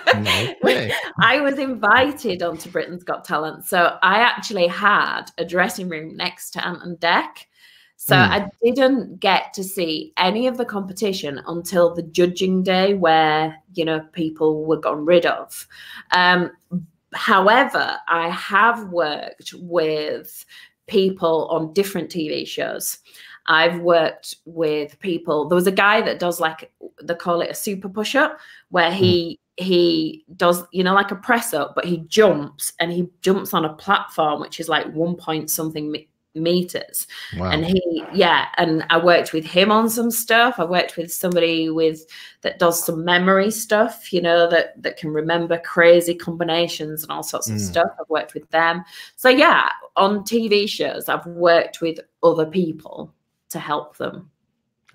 [SPEAKER 1] Okay.
[SPEAKER 2] I was invited onto Britain's Got Talent. So I actually had a dressing room next to Ant and Dec. So I didn't get to see any of the competition until the judging day where, you know, people were gone rid of. However, I have worked with people on different TV shows. I've worked with people. There was a guy that does, like, they call it a super push-up, where he does, you know, like a press up, but he jumps on a platform which is like 1 point something meters.
[SPEAKER 1] Wow.
[SPEAKER 2] And and I worked with him on some stuff. I worked with somebody that does some memory stuff, you know, that can remember crazy combinations and all sorts of stuff. I've worked with them. So yeah, on TV shows, I've worked with other people to help them.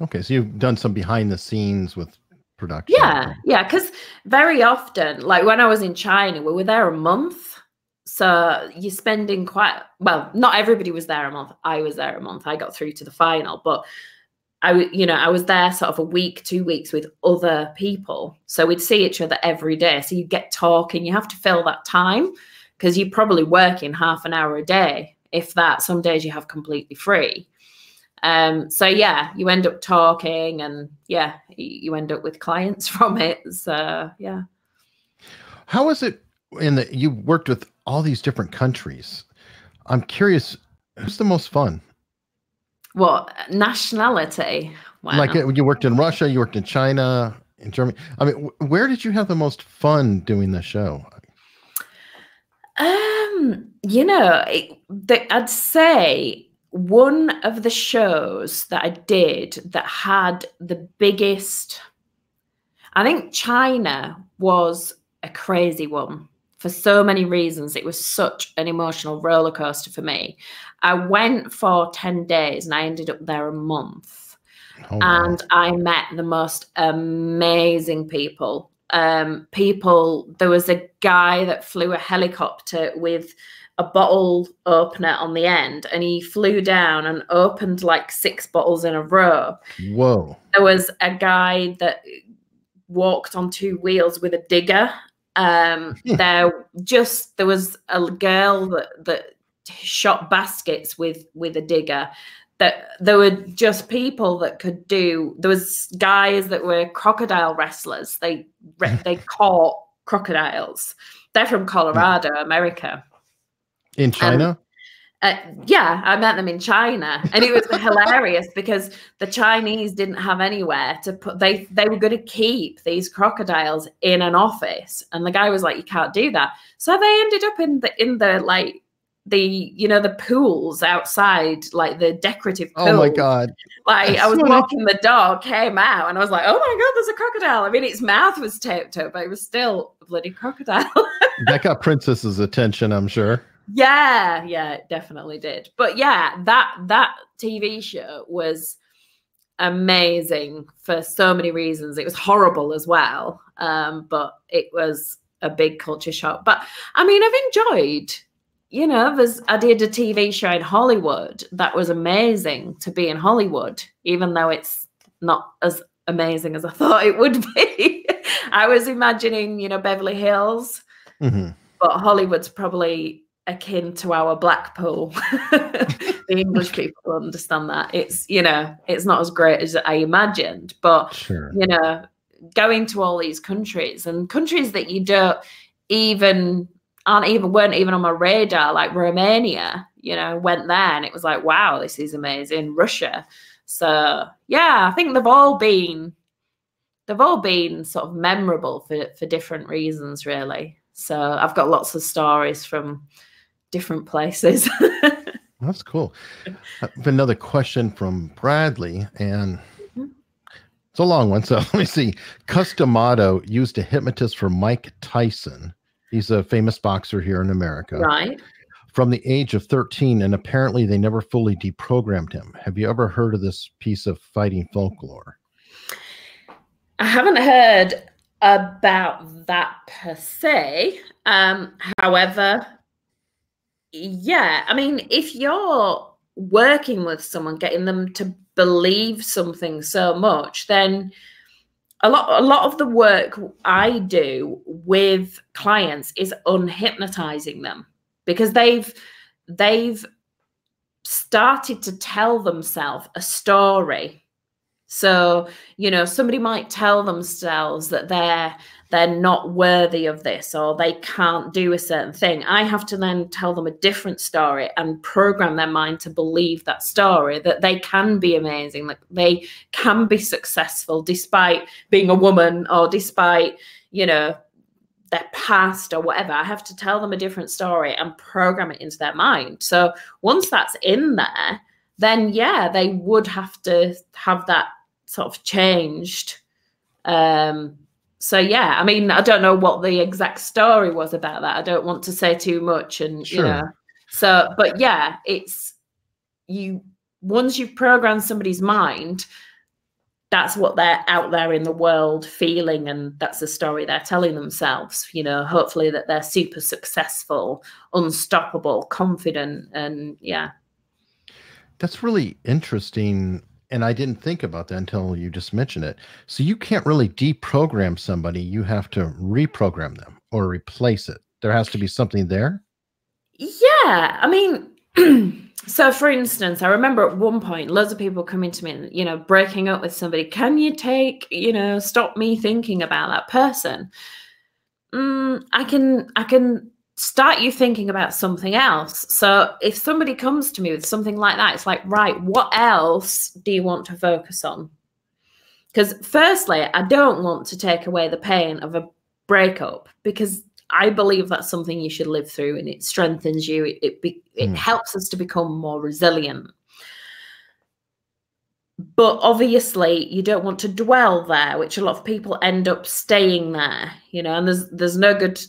[SPEAKER 1] Okay, so you've done some behind the scenes with production.
[SPEAKER 2] Yeah, because very often, like when I was in China, we were there a month. So you're spending not everybody was there a month. I was there a month. I got through to the final, but I was there sort of a week, 2 weeks with other people. So we'd see each other every day. So you get talking, you have to fill that time because you're probably working half an hour a day. If that, some days you have completely free. So yeah, you end up talking and yeah, you end up with clients from it. So yeah.
[SPEAKER 1] How is it you worked with all these different countries? I'm curious, who's the most fun?
[SPEAKER 2] What nationality? Wow.
[SPEAKER 1] Like you worked in Russia, you worked in China, in Germany. I mean, where did you have the most fun doing the show?
[SPEAKER 2] You know, I'd say one of the shows that I did that had the biggest, I think China was a crazy one for so many reasons. It was such an emotional roller coaster for me. I went for 10 days and I ended up there a month. Oh, wow. And I met the most amazing people. There was a guy that flew a helicopter with a bottle opener on the end, and he flew down and opened like 6 bottles in a row.
[SPEAKER 1] Whoa.
[SPEAKER 2] There was a guy that walked on 2 wheels with a digger. There was a girl that shot baskets with a digger. That there were just people that could do. There was guys that were crocodile wrestlers. They caught crocodiles. They're from Colorado, America.
[SPEAKER 1] In China?
[SPEAKER 2] Yeah, I met them in China, and it was hilarious because the Chinese didn't have anywhere to put. They were going to keep these crocodiles in an office, and the guy was like, "You can't do that." So they ended up in the pools outside, like the decorative pools.
[SPEAKER 1] Oh my God.
[SPEAKER 2] Like I was walking the dog, came out, and I was like, oh my God, there's a crocodile. I mean, its mouth was taped up, but it was still a bloody crocodile.
[SPEAKER 1] That got Princess's attention, I'm sure.
[SPEAKER 2] Yeah, it definitely did. But yeah, that TV show was amazing for so many reasons. It was horrible as well, but it was a big culture shock. But I mean, I've enjoyed, you know, I did a TV show in Hollywood that was amazing to be in Hollywood, even though it's not as amazing as I thought it would be. I was imagining, you know, Beverly Hills, but Hollywood's probably akin to our Blackpool. The English people understand that. It's, you know, it's not as great as I imagined, but, sure, you know, going to all these countries and countries that you weren't even on my radar, like Romania, you know, went there and it was like, wow, this is amazing. Russia. So yeah, I think they've all been sort of memorable for different reasons, really. So I've got lots of stories from different places.
[SPEAKER 1] That's cool. I have another question from Bradley, and it's a long one. So let me see. Customato used a hypnotist for Mike Tyson. He's a famous boxer here in America.
[SPEAKER 2] Right.
[SPEAKER 1] From the age of 13, and apparently they never fully deprogrammed him. Have you ever heard of this piece of fighting folklore?
[SPEAKER 2] I haven't heard about that per se. However, Yeah, I mean, if you're working with someone, getting them to believe something so much, then a lot of the work I do with clients is unhypnotizing them, because they've started to tell themselves a story. So, you know, somebody might tell themselves that they're not worthy of this, or they can't do a certain thing. I have to then tell them a different story and program their mind to believe that story, that they can be amazing, that they can be successful despite being a woman, or despite, you know, their past or whatever. I have to tell them a different story and program it into their mind. So once that's in there, then yeah, they would have to have that sort of changed. So yeah, I mean, I don't know what the exact story was about that. I don't want to say too much, and
[SPEAKER 1] Sure.
[SPEAKER 2] you know, so, but yeah, it's once you've programmed somebody's mind, that's what they're out there in the world feeling, and that's the story they're telling themselves, you know, hopefully that they're super successful, unstoppable, confident, and yeah.
[SPEAKER 1] That's really interesting. And I didn't think about that until you just mentioned it. So you can't really deprogram somebody. You have to reprogram them or replace it. There has to be something there.
[SPEAKER 2] Yeah. I mean, so for instance, I remember at one point, loads of people coming to me and, you know, breaking up with somebody. Can you stop me thinking about that person? I can start you thinking about something else. So if somebody comes to me with something like that, it's like, right, what else do you want to focus on? Because firstly, I don't want to take away the pain of a breakup, because I believe that's something you should live through, and it strengthens you. It helps us to become more resilient. But obviously, you don't want to dwell there, which a lot of people end up staying there, you know, and there's no good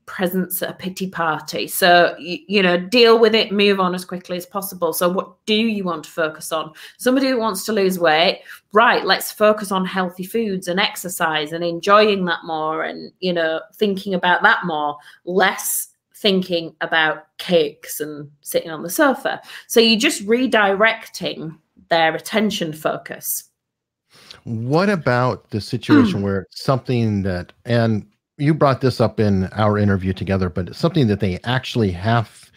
[SPEAKER 2] presence at a pity party. So, you know, deal with it, move on as quickly as possible. So what do you want to focus on? Somebody who wants to lose weight, right, let's focus on healthy foods and exercise and enjoying that more, and, you know, thinking about that more, less thinking about cakes and sitting on the sofa. So you're just redirecting their attention focus.
[SPEAKER 1] What about the situation where it's something that, and you brought this up in our interview together, but it's something that they actually have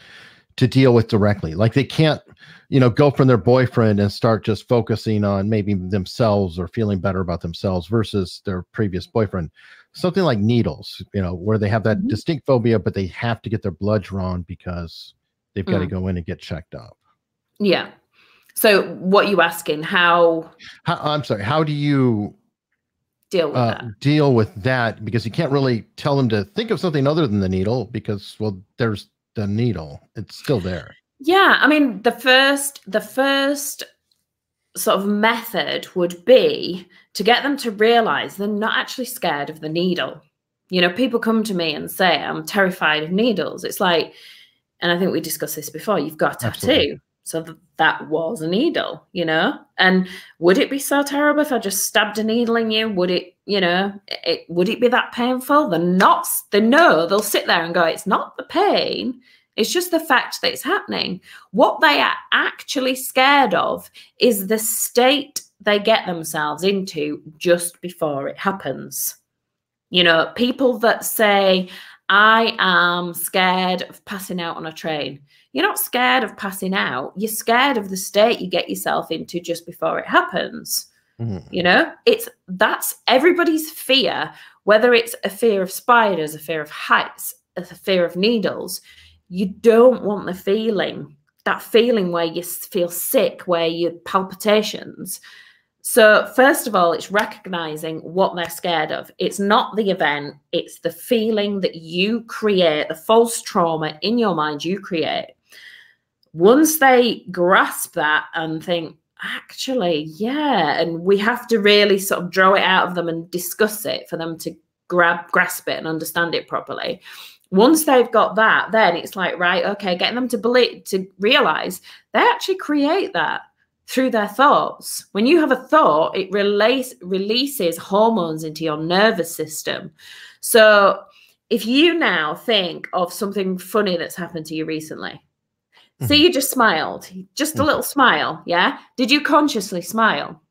[SPEAKER 1] to deal with directly? Like they can't, you know, go from their boyfriend and start just focusing on maybe themselves or feeling better about themselves versus their previous boyfriend. Something like needles, you know, where they have that distinct phobia, but they have to get their blood drawn because they've got to go in and get checked up.
[SPEAKER 2] Yeah. So what are you asking? How
[SPEAKER 1] do you
[SPEAKER 2] deal with
[SPEAKER 1] that? Because you can't really tell them to think of something other than the needle, because, well, there's the needle. It's still there.
[SPEAKER 2] Yeah. I mean, the first sort of method would be to get them to realize they're not actually scared of the needle. You know, people come to me and say, I'm terrified of needles. It's like, and I think we discussed this before, you've got a tattoo.
[SPEAKER 1] Absolutely.
[SPEAKER 2] So that was a needle, you know, and would it be so terrible if I just stabbed a needle in you? Would it, you know, would it be that painful? They'll sit there and go, it's not the pain. It's just the fact that it's happening. What they are actually scared of is the state they get themselves into just before it happens. You know, people that say, I am scared of passing out on a train. You're not scared of passing out. You're scared of the state you get yourself into just before it happens. You know, that's everybody's fear, whether it's a fear of spiders, a fear of heights, a fear of needles. You don't want the feeling, that feeling where you feel sick, where you palpitations. So first of all, it's recognizing what they're scared of. It's not the event. It's the feeling that you create, the false trauma in your mind you create. Once they grasp that and think, actually, yeah, and we have to really sort of draw it out of them and discuss it for them to grasp it and understand it properly. Once they've got that, then it's like, right, okay, getting them to realize they actually create that through their thoughts. When you have a thought, it releases hormones into your nervous system. So if you now think of something funny that's happened to you recently, So you just smiled, just a little smile. Yeah. Did you consciously smile?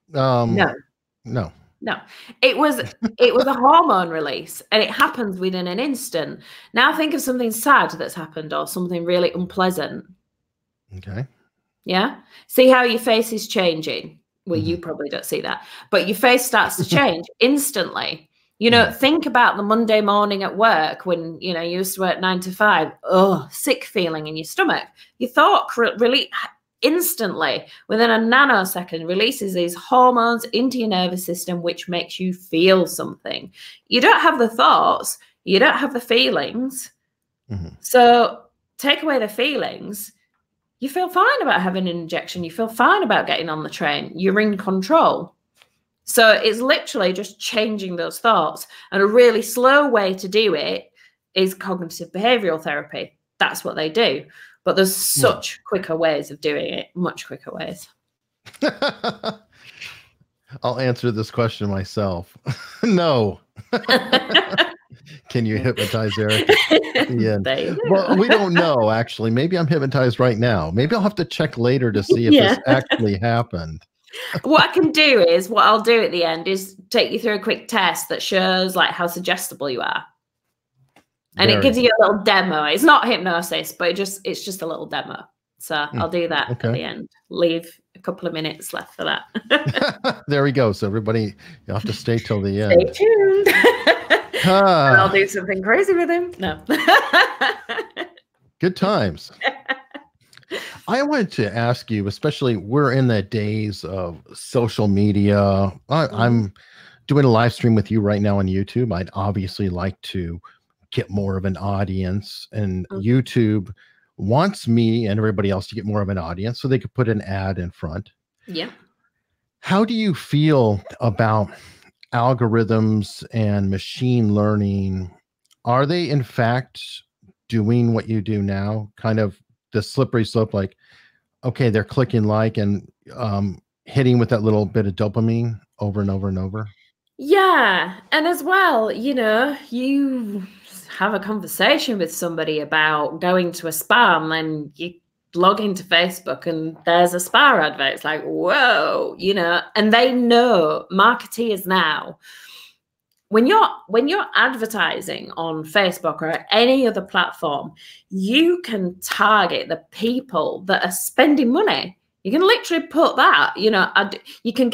[SPEAKER 2] No.
[SPEAKER 1] No.
[SPEAKER 2] No. It was a hormone release, and it happens within an instant. Now think of something sad that's happened or something really unpleasant.
[SPEAKER 1] Okay.
[SPEAKER 2] Yeah. See how your face is changing. Well, you probably don't see that, but your face starts to change instantly. You know, think about the Monday morning at work when, you know, you used to work 9 to 5. Oh, sick feeling in your stomach. Your thought really instantly, within a nanosecond, releases these hormones into your nervous system, which makes you feel something. You don't have the thoughts. You don't have the feelings. So take away the feelings. You feel fine about having an injection. You feel fine about getting on the train. You're in control. So it's literally just changing those thoughts. And a really slow way to do it is cognitive behavioral therapy. That's what they do. But there's such quicker ways of doing it, much quicker ways.
[SPEAKER 1] I'll answer this question myself. No. Can you hypnotize Eric? Yeah. Well, we don't know, actually. Maybe I'm hypnotized right now. Maybe I'll have to check later to see if this actually happened.
[SPEAKER 2] What I can do is, what I'll do at the end is take you through a quick test that shows like how suggestible you are. And it gives you a little demo. It's not hypnosis, but it's just a little demo. So I'll do that at the end. Leave a couple of minutes left for that.
[SPEAKER 1] There we go. So everybody, you'll have to stay till the end.
[SPEAKER 2] Stay tuned. And I'll do something crazy with him. No.
[SPEAKER 1] Good times. I wanted to ask you, especially we're in the days of social media. I'm doing a live stream with you right now on YouTube. I'd obviously like to get more of an audience, and YouTube wants me and everybody else to get more of an audience so they could put an ad in front.
[SPEAKER 2] Yeah.
[SPEAKER 1] How do you feel about algorithms and machine learning? Are they in fact doing what you do now? Kind of the slippery slope, like, okay, they're clicking like and hitting with that little bit of dopamine over and over and over.
[SPEAKER 2] Yeah. And as well, you know, you have a conversation with somebody about going to a spa, and then you log into Facebook and there's a spa advert. It's like, whoa, you know, and they know, marketeers now, when you're advertising on Facebook or any other platform, you can target the people that are spending money. You can literally put that, you know, you can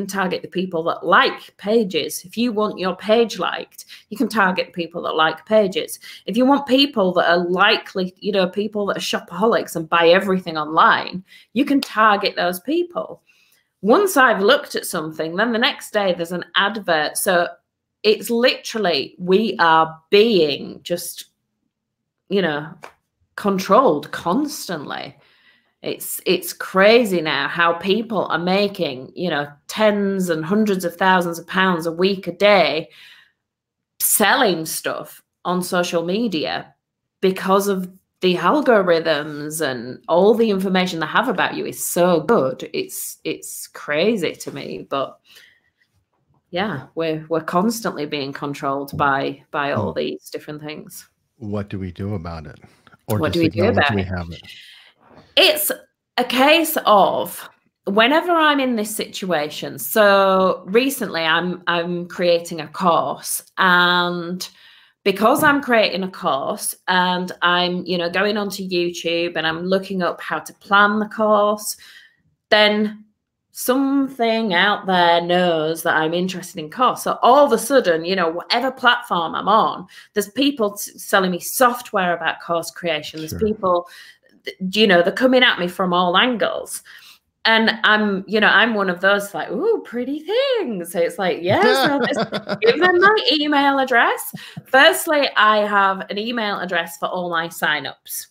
[SPEAKER 2] target the people that like pages. If you want your page liked, you can target people that like pages. If you want people that are likely, you know, people that are shopaholics and buy everything online, you can target those people. Once I've looked at something, then the next day there's an advert. So it's literally, we are being just, you know, controlled constantly. It's crazy now how people are making, you know, tens and hundreds of thousands of pounds a week, a day, selling stuff on social media because of the algorithms, and all the information they have about you is so good. It's crazy to me, but yeah, we're constantly being controlled by all these different things.
[SPEAKER 1] What do we do about it? Or
[SPEAKER 2] what do we do about it?
[SPEAKER 1] Have it?
[SPEAKER 2] It's a case of whenever I'm in this situation. So recently I'm creating a course, and because I'm creating a course and I'm, you know, going onto YouTube and I'm looking up how to plan the course, then something out there knows that I'm interested in course. So all of a sudden, you know, whatever platform I'm on, there's people selling me software about course creation. There's people, you know, they're coming at me from all angles. And I'm, you know, I'm one of those like, ooh, pretty things. So it's like, yes, I'll just give them my email address. Firstly, I have an email address for all my signups.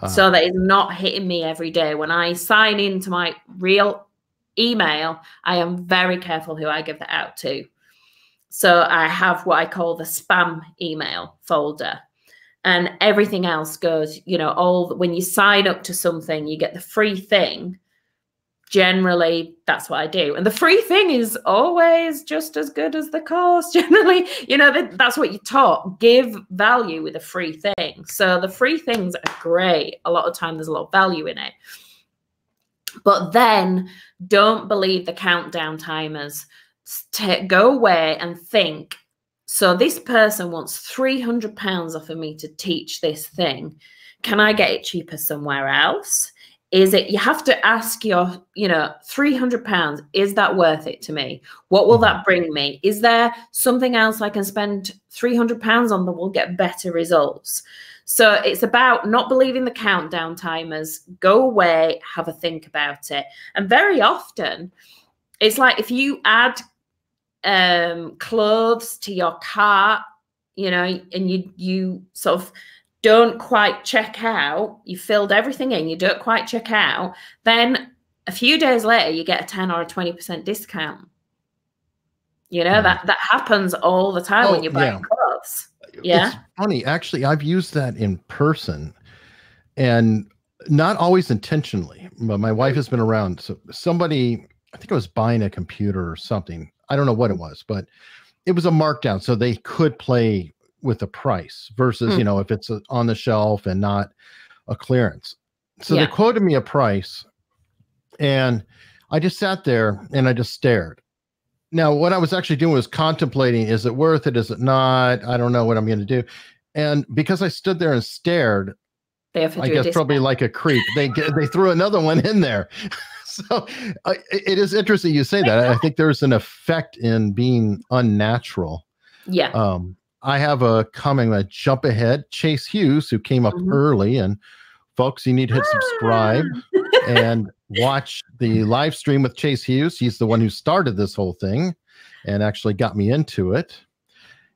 [SPEAKER 2] So that is not hitting me every day. When I sign into my real email, I am very careful who I give that out to. So I have what I call the spam email folder. And everything else goes, you know, when you sign up to something, you get the free thing. generally that's what I do. And the free thing is always just as good as the course. Generally, you know, that's what you're taught. Give value with a free thing. So the free things are great. A lot of time there's a lot of value in it. But then don't believe the countdown timers. Go away and think, so this person wants £300 off of me to teach this thing. Can I get it cheaper somewhere else? Is it, you have to ask your, you know, £300, is that worth it to me? What will that bring me? Is there something else I can spend £300 on that will get better results? So it's about not believing the countdown timers. Go away, have a think about it. And very often, it's like if you add clothes to your cart, you know, and you sort of don't quite check out, you filled everything in, you don't quite check out, then a few days later you get a 10 or a 20% discount. You know, that happens all the time when you're buying clothes. Yeah.
[SPEAKER 1] It's funny. Actually, I've used that in person, and not always intentionally, but my wife has been around. So somebody, I think I was buying a computer or something. I don't know what it was, but it was a markdown. So they could play with the price versus, you know, if it's on the shelf and not a clearance. So they quoted me a price, and I just sat there and I just stared. Now, what I was actually doing was contemplating, is it worth it? Is it not? I don't know what I'm going to do. And because I stood there and stared, I guess probably like a creep, they threw another one in there. So it is interesting you say that. I think there's an effect in being unnatural.
[SPEAKER 2] Yeah.
[SPEAKER 1] I have a comment that jump ahead, Chase Hughes, who came up early, and folks, you need to hit subscribe and watch the live stream with Chase Hughes. He's the one who started this whole thing and actually got me into it.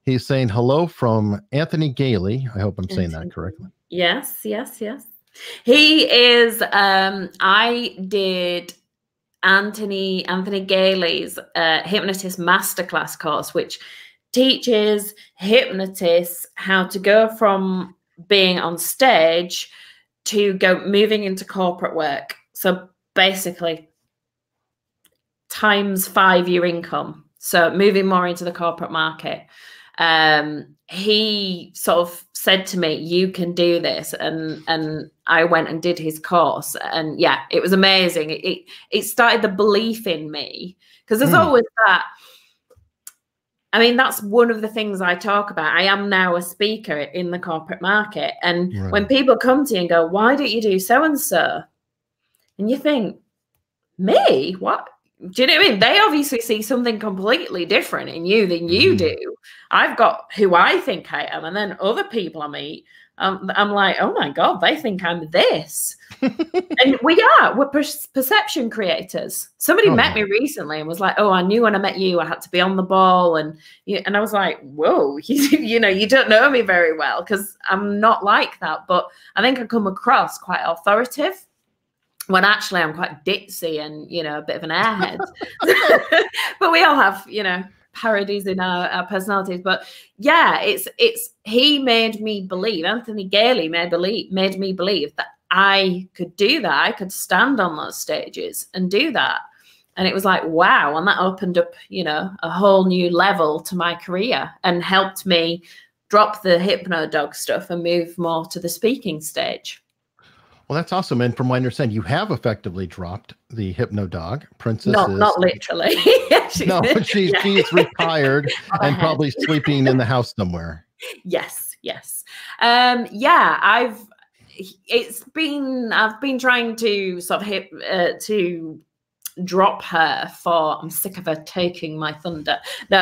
[SPEAKER 1] He's saying hello from Anthony Gailey. I hope I'm saying that correctly.
[SPEAKER 2] Yes, yes, yes. He is, I did Anthony Gailey's Hypnotist Masterclass course, which teaches hypnotists how to go from being on stage to moving into corporate work. So basically times 5 your income. So moving more into the corporate market. He sort of said to me, you can do this. And I went and did his course. And yeah, it was amazing. It started the belief in me, because there's always that. I mean, that's one of the things I talk about. I am now a speaker in the corporate market. And when people come to you and go, why don't you do so-and-so? And you think, me? What? Do you know what I mean? They obviously see something completely different in you than you do. I've got who I think I am. And then other people I meet, I'm like, oh my God, they think I'm this. And we're perception creators. Somebody met me recently and was like, oh, I knew when I met you, I had to be on the ball. And I was like, whoa, you know, you don't know me very well, because I'm not like that. But I think I come across quite authoritative, when actually I'm quite ditzy and, you know, a bit of an airhead. But we all have, you know, parodies in our personalities. But yeah, he made me believe, Anthony Gailey made me believe that I could do that. I could stand on those stages and do that. And it was like, wow. And that opened up, you know, a whole new level to my career and helped me drop the Hypnodog stuff and move more to the speaking stage. Well,
[SPEAKER 1] that's awesome. And from what I understand, you have effectively dropped the Hypnodog. Princess
[SPEAKER 2] not literally.
[SPEAKER 1] she's retired and probably sleeping in the house somewhere.
[SPEAKER 2] Yes. Yeah, I've been trying to sort of to drop her for, I'm sick of her taking my thunder. No,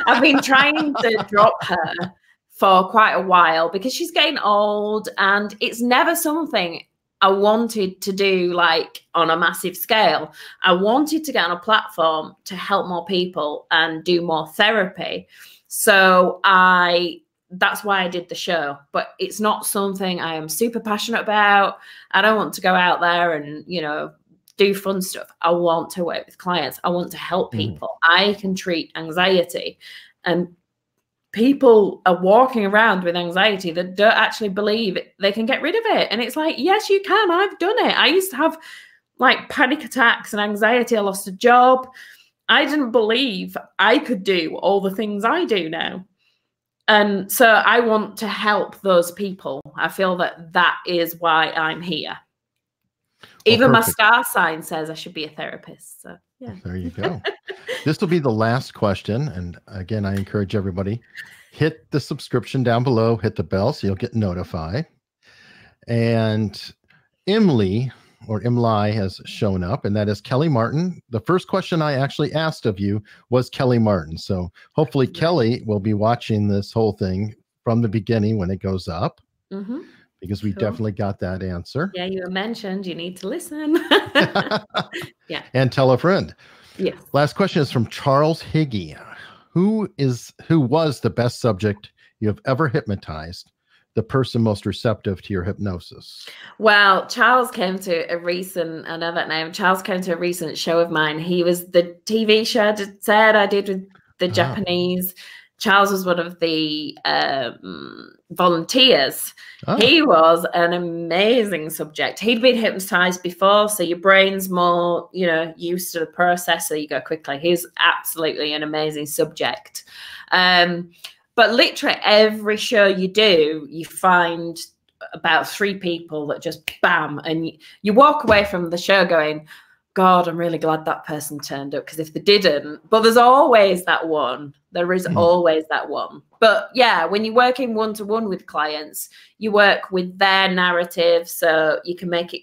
[SPEAKER 2] I've been trying to drop her for quite a while, because she's getting old, and it's never something I wanted to do like on a massive scale. I wanted to get on a platform to help more people and do more therapy. So that's why I did the show, but it's not something I am super passionate about. I don't want to go out there and, you know, do fun stuff. I want to work with clients. I want to help people. I can treat anxiety, and people are walking around with anxiety that don't actually believe they can get rid of it. And it's like, yes, you can. I've done it. I used to have like panic attacks and anxiety. I lost a job. I didn't believe I could do all the things I do now. And so I want to help those people. I feel that that is why I'm here.
[SPEAKER 1] Well,
[SPEAKER 2] even
[SPEAKER 1] perfect.
[SPEAKER 2] my star sign says I should be a therapist. So yeah.
[SPEAKER 1] There you go. This will be the last question. And again, I encourage everybody, hit the subscription down below, hit the bell so you'll get notified. And Emily has shown up, and that is Kelly Martin. The first question I actually asked of you was Kelly Martin. So hopefully Kelly will be watching this whole thing from the beginning when it goes up. Because we definitely got that answer.
[SPEAKER 2] Yeah, you mentioned you need to listen. Yeah.
[SPEAKER 1] And tell a friend.
[SPEAKER 2] Yes.
[SPEAKER 1] Last question is from Charles Higgy. Who was the best subject you have ever hypnotized? The person most receptive to your hypnosis?
[SPEAKER 2] Well, Charles came to a recent, I know that name, Charles came to a recent show of mine. He was the TV show I did with the Japanese. Charles was one of the volunteers. He was an amazing subject. He'd been hypnotized before, so your brain's more, used to the process, so you go quickly. He's absolutely an amazing subject. But literally every show you do, you find about 3 people that just bam, and you walk away from the show going, God, I'm really glad that person turned up, because if they didn't, but there's always that one. There is always that one. But yeah, when you're working one-to-one with clients, you work with their narrative, so you can make it,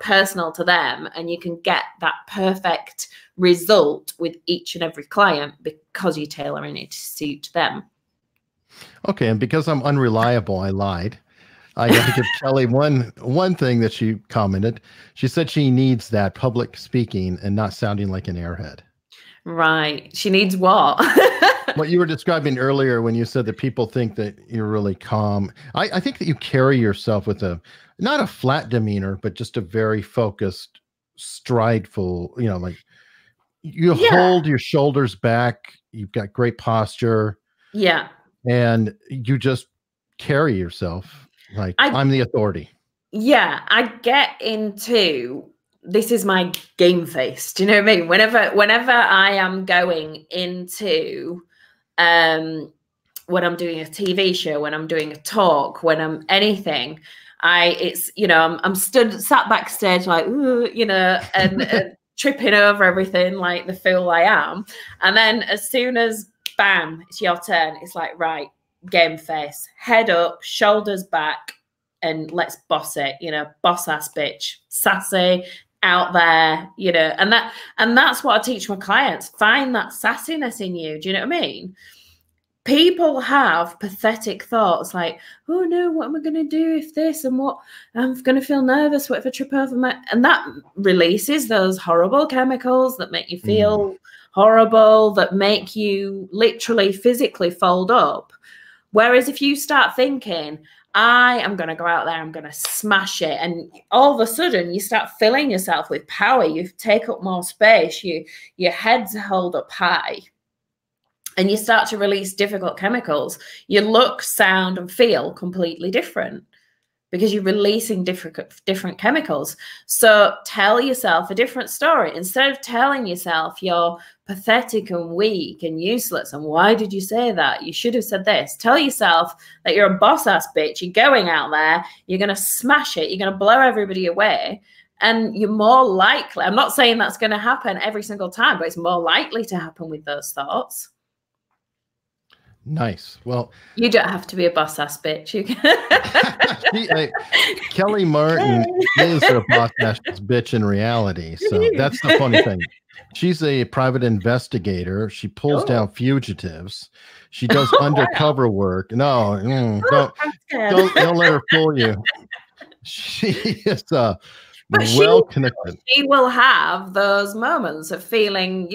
[SPEAKER 2] personal to them, and you can get that perfect result with each and every client because you're tailoring it to suit them.
[SPEAKER 1] Okay, and because I'm unreliable, I lied. I got to give Kelly one thing that she commented. She said she needs that public speaking and not sounding like an airhead. Right.
[SPEAKER 2] She needs what?
[SPEAKER 1] What you were describing earlier when you said that people think that you're really calm. I think that you carry yourself with not a flat demeanor, but just a very focused, strideful, like you hold your shoulders back. You've got great posture.
[SPEAKER 2] Yeah.
[SPEAKER 1] And you just carry yourself like I'm the authority.
[SPEAKER 2] Yeah, I get into, this is my game face. Do you know what I mean? Whenever I am going into when I'm doing a TV show, when I'm doing a talk, when I'm anything, I'm sat backstage like, ooh, and tripping over everything like the fool I am. And then as soon as bam, it's your turn, it's like, right, game face, head up, shoulders back, and let's boss it, boss ass bitch, sassy, out there, and that's what I teach my clients. Find that sassiness in you. Do you know what I mean? People have pathetic thoughts like, oh no, what am I going to do if this, and what, I'm going to feel nervous, what if I trip over and that releases those horrible chemicals that make you feel horrible, that make you literally physically fold up. Whereas if you start thinking, I am going to go out there, I'm going to smash it, and all of a sudden you start filling yourself with power, you take up more space, your head's held up high, and you start to release difficult chemicals, you look, sound, and feel completely different because you're releasing different chemicals. So tell yourself a different story. Instead of telling yourself you're pathetic and weak and useless, and why did you say that? You should have said this. Tell yourself that you're a boss ass bitch. You're going out there, you're going to smash it, you're going to blow everybody away, and you're more likely, I'm not saying that's going to happen every single time, but it's more likely to happen with those thoughts.
[SPEAKER 1] Nice. Well,
[SPEAKER 2] you don't have to be a boss ass bitch. You can.
[SPEAKER 1] Kelly Martin is a boss ass bitch in reality. So that's the funny thing. She's a private investigator. She pulls down fugitives. She does undercover work. No, don't let her fool you. She is well connected.
[SPEAKER 2] She will have those moments of feeling,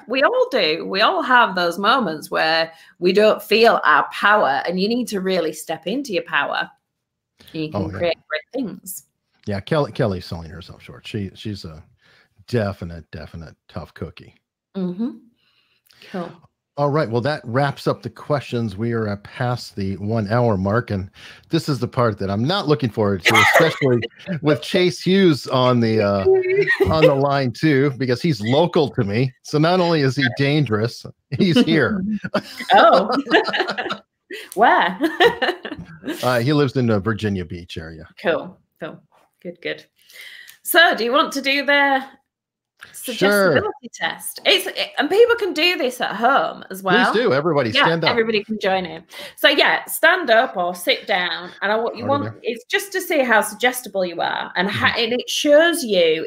[SPEAKER 2] we all do. We all have those moments where we don't feel our power, and you need to really step into your power. You can create great things.
[SPEAKER 1] Yeah, Kelly's selling herself short. She's a definite tough cookie.
[SPEAKER 2] Cool.
[SPEAKER 1] All right. Well, that wraps up the questions. We are past the 1 hour mark, and this is the part that I'm not looking forward to, especially with Chase Hughes on the line too, because he's local to me. So not only is he dangerous, he's here.
[SPEAKER 2] Oh, where?
[SPEAKER 1] He lives in the Virginia Beach area.
[SPEAKER 2] Cool. Good. So, do you want to do the suggestibility test? And people can do this at home as well.
[SPEAKER 1] Please do. Everybody stand up.
[SPEAKER 2] Everybody can join in. So yeah, stand up or sit down. And what you want is just to see how suggestible you are, and and it shows you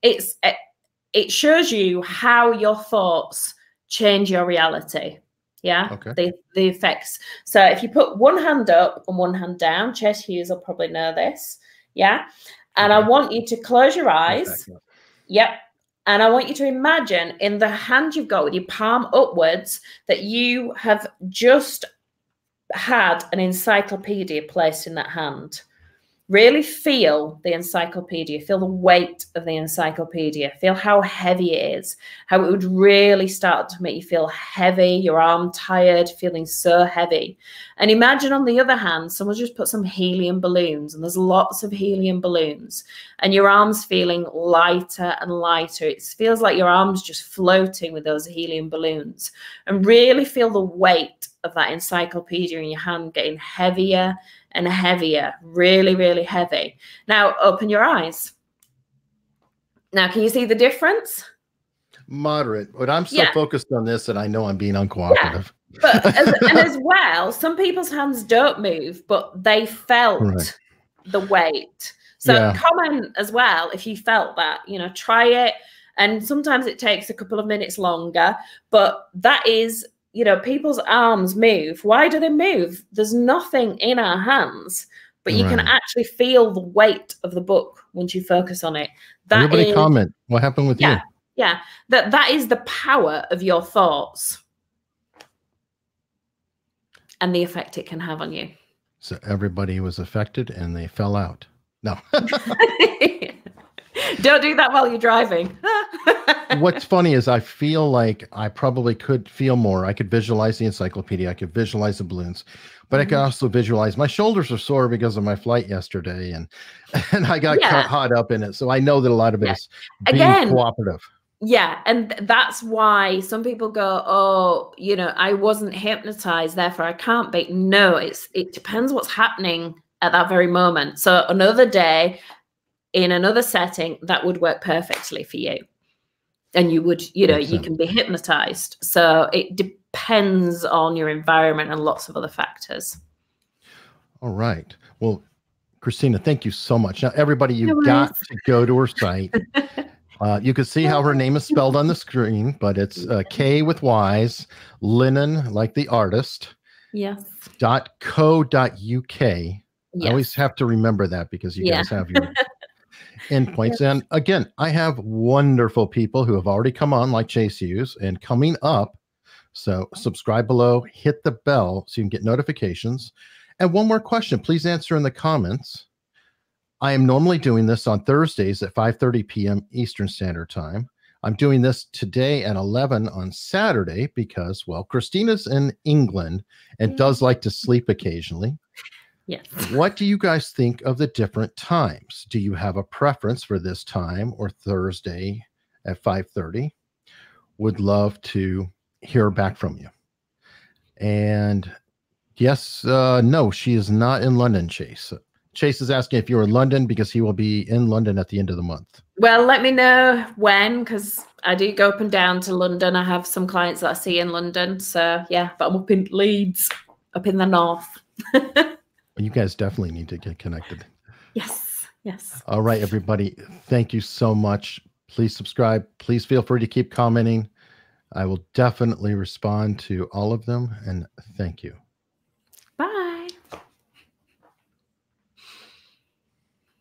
[SPEAKER 2] it shows you how your thoughts change your reality. Yeah. Okay. The effects. So if you put one hand up and one hand down, Chase Hughes will probably know this. Yeah. And I want you to close your eyes. Yep. And I want you to imagine in the hand you've got with your palm upwards that you have just had an encyclopedia placed in that hand. Really feel the encyclopedia, feel the weight of the encyclopedia, feel how heavy it is, how it would really start to make you feel heavy, your arm tired, feeling so heavy. And imagine on the other hand, someone just put some helium balloons, and there's lots of helium balloons, and your arm's feeling lighter and lighter. It feels like your arm's just floating with those helium balloons, and really feel the weight of that encyclopedia in your hand getting heavier and heavier, really, really heavy. Now, open your eyes. Now, can you see the difference?
[SPEAKER 1] Moderate, but I'm so focused on this that I know I'm being uncooperative.
[SPEAKER 2] Yeah. But as well, some people's hands don't move, but they felt the weight. So comment as well if you felt that, try it. And sometimes it takes a couple of minutes longer, but that is, people's arms move. Why do they move? There's nothing in our hands, but you can actually feel the weight of the book once you focus on it.
[SPEAKER 1] Everybody comment. What happened with you?
[SPEAKER 2] Yeah. That is the power of your thoughts and the effect it can have on you.
[SPEAKER 1] So everybody was affected and they fell out. No.
[SPEAKER 2] Don't do that while you're driving.
[SPEAKER 1] What's funny is I feel like I probably could feel more. I could visualize the encyclopedia. I could visualize the balloons, but I could also visualize my shoulders are sore because of my flight yesterday. And I got caught up in it. So I know that a lot of it is being cooperative.
[SPEAKER 2] Yeah. And that's why some people go, oh, I wasn't hypnotized, therefore I can't be. No, it depends what's happening at that very moment. So another day in another setting, that would work perfectly for you. And you would, you can be hypnotized. So it depends on your environment and lots of other factors.
[SPEAKER 1] All right. Well, Krystyna, thank you so much. Now, everybody, you've got to go to her site. You can see how her name is spelled on the screen, but it's K with Y's, Lennon, like the artist.
[SPEAKER 2] Yes.
[SPEAKER 1] .co.uk.
[SPEAKER 2] Yes.
[SPEAKER 1] I always have to remember that because you guys have your endpoints. And again, I have wonderful people who have already come on, like Chase Hughes, and coming up. So subscribe below, hit the bell so you can get notifications. And one more question, please answer in the comments. I am normally doing this on Thursdays at 5:30 p.m. Eastern Standard Time. I'm doing this today at 11 on Saturday because, well, Krystyna's in England and does like to sleep occasionally.
[SPEAKER 2] Yes.
[SPEAKER 1] What do you guys think of the different times? Do you have a preference for this time or Thursday at 5:30? Would love to hear back from you. And yes, no, she is not in London, Chase. Chase is asking if you're in London because he will be in London at the end of the month.
[SPEAKER 2] Well, let me know when, because I do go up and down to London. I have some clients that I see in London. So yeah, but I'm up in Leeds, up in the north.
[SPEAKER 1] You guys definitely need to get connected.
[SPEAKER 2] Yes. Yes.
[SPEAKER 1] All right, everybody. Thank you so much. Please subscribe. Please feel free to keep commenting. I will definitely respond to all of them. And thank you.